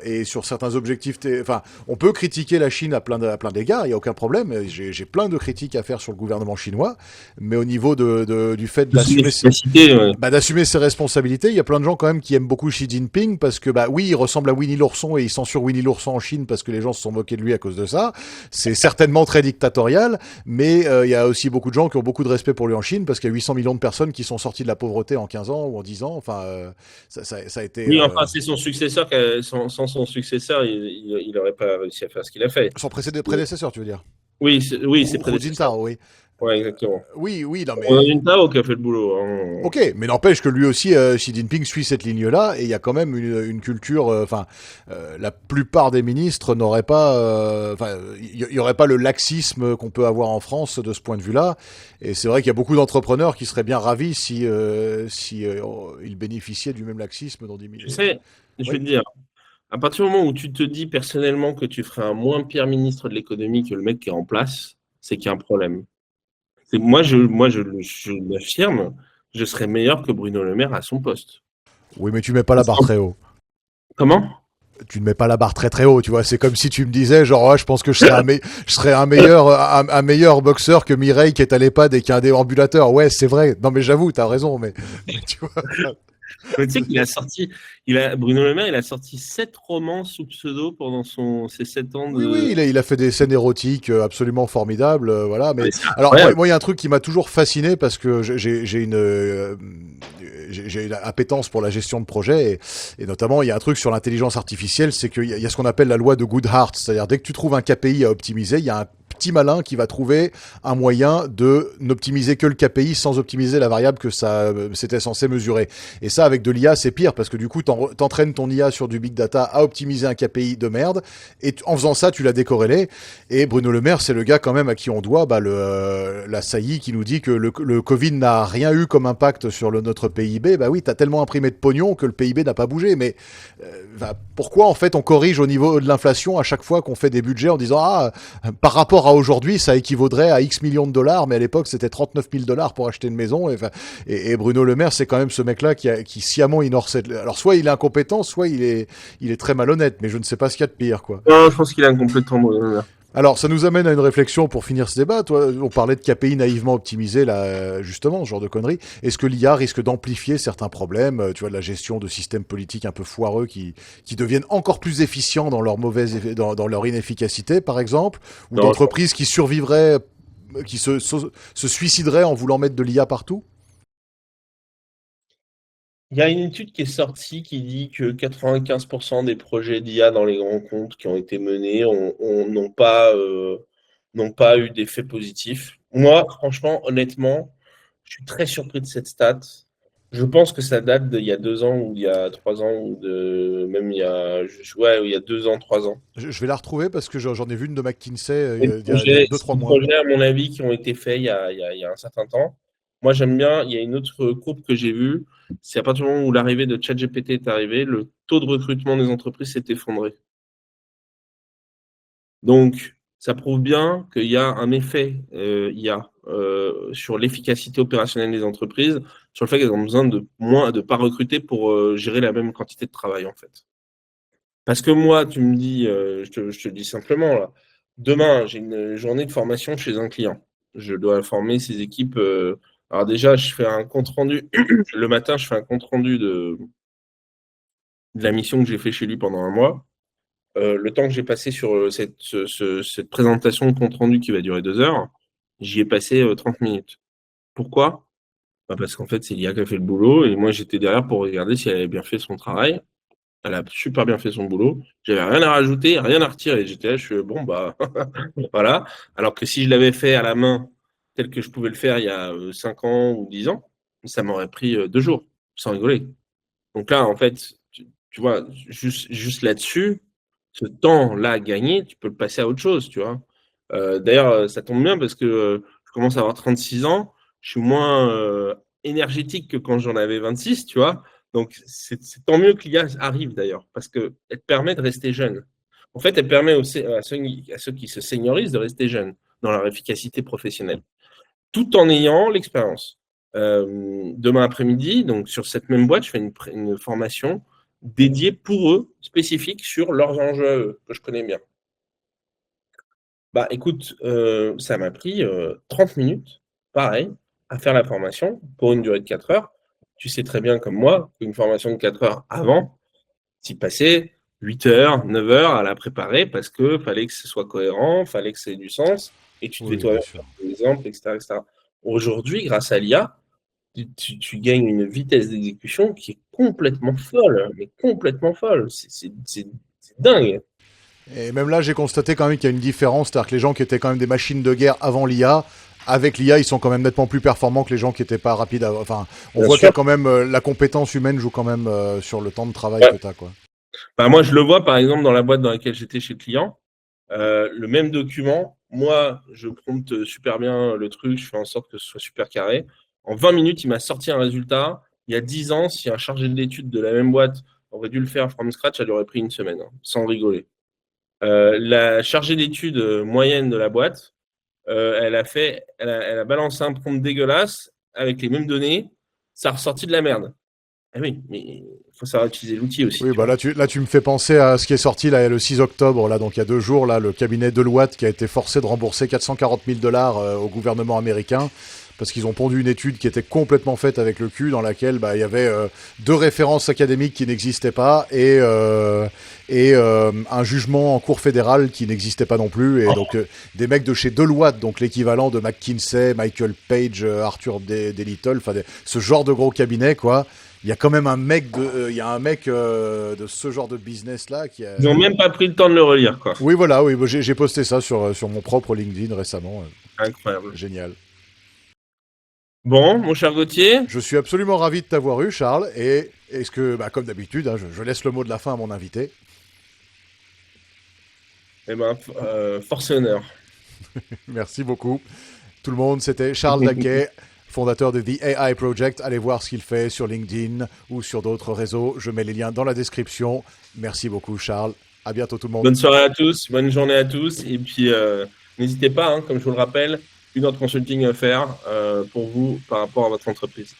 Et sur certains objectifs, enfin, on peut critiquer la Chine à plein d'égards, il y a aucun problème. J'ai plein de critiques à faire sur le gouvernement chinois, mais au niveau du fait d'assumer Ouais. d'assumer ses responsabilités, il y a plein de gens quand même qui aiment beaucoup Xi Jinping parce que bah oui, il ressemble à Winnie l'ourson et il censure Winnie l'ourson en Chine parce que les gens se sont moqués de lui à cause de ça. C'est certainement très dictatorial, mais il y a aussi beaucoup de gens qui ont beaucoup de respect pour lui en Chine parce qu'il y a 800 millions de personnes qui sont sorties de la pauvreté en 15 ans ou en 10 ans. Enfin, ça a été. Oui, enfin, c'est son successeur. Sans son successeur, il n'aurait pas réussi à faire ce qu'il a fait. Son prédécesseur, tu veux dire? Oui, c'est Hu prédécesseur. Jintao, oui. Ouais, exactement. Oui, non On a mais. une Tao qui a fait le boulot, hein. Ok, mais n'empêche que lui aussi, Xi Jinping suit cette ligne-là, et il y a quand même une culture. Enfin, la plupart des ministres n'auraient pas. Enfin, il y aurait pas le laxisme qu'on peut avoir en France de ce point de vue-là. Et c'est vrai qu'il y a beaucoup d'entrepreneurs qui seraient bien ravis si ils bénéficiaient du même laxisme dans des Tu milliers. sais, je vais Oui. te dire, à partir du moment où tu te dis personnellement que tu ferais un moins pire ministre de l'économie que le mec qui est en place, c'est qu'il y a un problème. Je l'affirme, je serais meilleur que Bruno Le Maire à son poste. Oui, mais tu mets pas la barre très haut. Comment? Tu ne mets pas la barre très très haut, tu vois. C'est comme si tu me disais, genre, ouais, je pense que je serais un meilleur boxeur que Mireille qui est à l'EHPAD et qui a un déambulateur. Ouais, c'est vrai. Non, mais j'avoue, t'as raison, mais tu vois. Mais tu sais qu'il a sorti, Bruno Le Maire, il a sorti 7 romans sous pseudo pendant ses 7 ans Oui, oui, de. il a fait des scènes érotiques absolument formidables, voilà. Mais Ouais, c'est alors, incroyable. moi, il y a un truc qui m'a toujours fasciné parce que j'ai une appétence pour la gestion de projet et notamment il y a un truc sur l'intelligence artificielle, c'est qu'il y a ce qu'on appelle la loi de Goodhart, c'est-à-dire dès que tu trouves un KPI à optimiser, il y a un petit malin qui va trouver un moyen de n'optimiser que le KPI sans optimiser la variable que ça c'était censé mesurer. Et ça, avec de l'IA, c'est pire parce que du coup, t'entraînes ton IA sur du big data à optimiser un KPI de merde et en faisant ça, tu l'as décorrélé. Et Bruno Le Maire, c'est le gars quand même à qui on doit la saillie qui nous dit que le Covid n'a rien eu comme impact sur notre PIB. Bah oui, t'as tellement imprimé de pognon que le PIB n'a pas bougé. Mais pourquoi en fait on corrige au niveau de l'inflation à chaque fois qu'on fait des budgets en disant par rapport à aujourd'hui ça équivaudrait à X millions de dollars, mais à l'époque c'était 39 000 dollars pour acheter une maison. Et Bruno Le Maire, c'est quand même ce mec-là qui sciemment ignore cette. Alors soit il est incompétent, soit il est très malhonnête, mais je ne sais pas ce qu'il y a de pire, quoi. Non, je pense qu'il a un complètement Bruno Le Maire. Alors, ça nous amène à une réflexion pour finir ce débat. Toi, on parlait de KPI naïvement optimisé, là, justement, ce genre de conneries. Est-ce que l'IA risque d'amplifier certains problèmes, tu vois, de la gestion de systèmes politiques un peu foireux qui deviennent encore plus efficients dans dans leur inefficacité, par exemple, ou Non, d'entreprises qui survivraient, qui se suicideraient en voulant mettre de l'IA partout? il y a une étude qui est sortie qui dit que 95% des projets d'IA dans les grands comptes qui ont été menés n'ont pas eu d'effet positif. Moi, franchement, honnêtement, je suis très surpris de cette stat. Je pense que ça date d'il y a 2 ans ou il y a 3 ans même ouais, il y a 2 ans, 3 ans. Je vais la retrouver parce que j'en ai vu une de McKinsey il y a C'est 2-3 des mois. projets, à mon avis, qui ont été faits il y a un certain temps. Moi, j'aime bien, il y a une autre courbe que j'ai vue, c'est à partir du moment où l'arrivée de ChatGPT est arrivée, le taux de recrutement des entreprises s'est effondré. Donc, ça prouve bien qu'il y a un effet IA. sur l'efficacité opérationnelle des entreprises, sur le fait qu'elles ont besoin de moins, de pas recruter pour gérer la même quantité de travail, en fait. Parce que moi, tu me dis, je te le dis simplement, là, demain, j'ai une journée de formation chez un client. Je dois former ses équipes. Alors déjà, je fais un compte rendu. Le matin, je fais un compte rendu de la mission que j'ai fait chez lui pendant un mois. Le temps que j'ai passé sur cette présentation de compte rendu qui va durer 2 heures, j'y ai passé 30 minutes. Pourquoi? Bah, parce qu'en fait, c'est l'IA qui a fait le boulot et moi, j'étais derrière pour regarder si elle avait bien fait son travail. Elle a super bien fait son boulot. J'avais rien à rajouter, rien à retirer. J'étais là, je suis bon, bah voilà. Alors que si je l'avais fait à la main, tel que je pouvais le faire il y a 5 ans ou 10 ans, ça m'aurait pris 2 jours, sans rigoler. Donc là, en fait, tu vois, juste là-dessus, ce temps-là gagné, tu peux le passer à autre chose, tu vois. D'ailleurs, ça tombe bien parce que je commence à avoir 36 ans, je suis moins énergétique que quand j'en avais 26, tu vois. Donc, c'est tant mieux que l'IA arrive d'ailleurs, parce qu'elle permet de rester jeune. En fait, elle permet aussi à ceux qui se seniorisent de rester jeunes dans leur efficacité professionnelle, tout en ayant l'expérience. Demain après-midi, donc sur cette même boîte, je fais une formation dédiée pour eux, spécifique sur leurs enjeux à eux, que je connais bien. Bah écoute, ça m'a pris 30 minutes, pareil, à faire la formation pour une durée de 4 heures. Tu sais très bien comme moi qu'une formation de 4 heures avant, tu passais 8 heures, 9 heures à la préparer parce que fallait que ce soit cohérent, fallait que ça ait du sens et tu devais Oui, bien toi-même sûr. faire des exemples, etc., etc. Aujourd'hui, grâce à l'IA, tu gagnes une vitesse d'exécution qui est complètement folle, mais complètement folle. C'est dingue. Et même là, j'ai constaté quand même qu'il y a une différence, c'est-à-dire que les gens qui étaient quand même des machines de guerre avant l'IA, avec l'IA, ils sont quand même nettement plus performants que les gens qui n'étaient pas rapides. Enfin, on Bien voit qu'il y sûr. a quand même la compétence humaine joue quand même sur le temps de travail Ouais. que tu as, quoi. Bah, moi, je le vois par exemple dans la boîte dans laquelle j'étais chez le client. Le même document, moi, je prompte super bien le truc, je fais en sorte que ce soit super carré. En 20 minutes, il m'a sorti un résultat. Il y a 10 ans, si un chargé d'études de la même boîte aurait dû le faire from scratch, ça lui aurait pris une semaine, hein, sans rigoler. La chargée d'études moyenne de la boîte, elle a balancé un prompt dégueulasse avec les mêmes données, ça a ressorti de la merde. Eh oui, mais il faut savoir utiliser l'outil aussi, Oui, tu bah vois. là, tu me fais penser à ce qui est sorti là, le 6 octobre, là, donc il y a 2 jours, là, le cabinet Deloitte qui a été forcé de rembourser 440 000 dollars au gouvernement américain parce qu'ils ont pondu une étude qui était complètement faite avec le cul, dans laquelle bah, il y avait 2 références académiques qui n'existaient pas et un jugement en cour fédérale qui n'existait pas non plus. Et donc des mecs de chez Deloitte, donc l'équivalent de McKinsey, Michael Page, Arthur D. Little, enfin ce genre de gros cabinet, quoi. Il y a quand même un mec il y a un mec de ce genre de business là qui a... Ils n'ont même pas pris le temps de le relire, quoi. Oui, voilà, oui, j'ai posté ça sur mon propre LinkedIn récemment. Incroyable. Génial. Bon, mon cher Gauthier, Je suis absolument ravi de t'avoir eu, Charles. Et est-ce que, bah, comme d'habitude, hein, je laisse le mot de la fin à mon invité. eh ben, force et honneur. Merci beaucoup. Tout le monde, c'était Charles Daquet, fondateur de The AI Project. Allez voir ce qu'il fait sur LinkedIn ou sur d'autres réseaux. Je mets les liens dans la description. Merci beaucoup, Charles. À bientôt, tout le monde. Bonne soirée à tous, bonne journée à tous. Et puis, n'hésitez pas, hein, comme je vous le rappelle, une heure de consulting à faire pour vous par rapport à votre entreprise.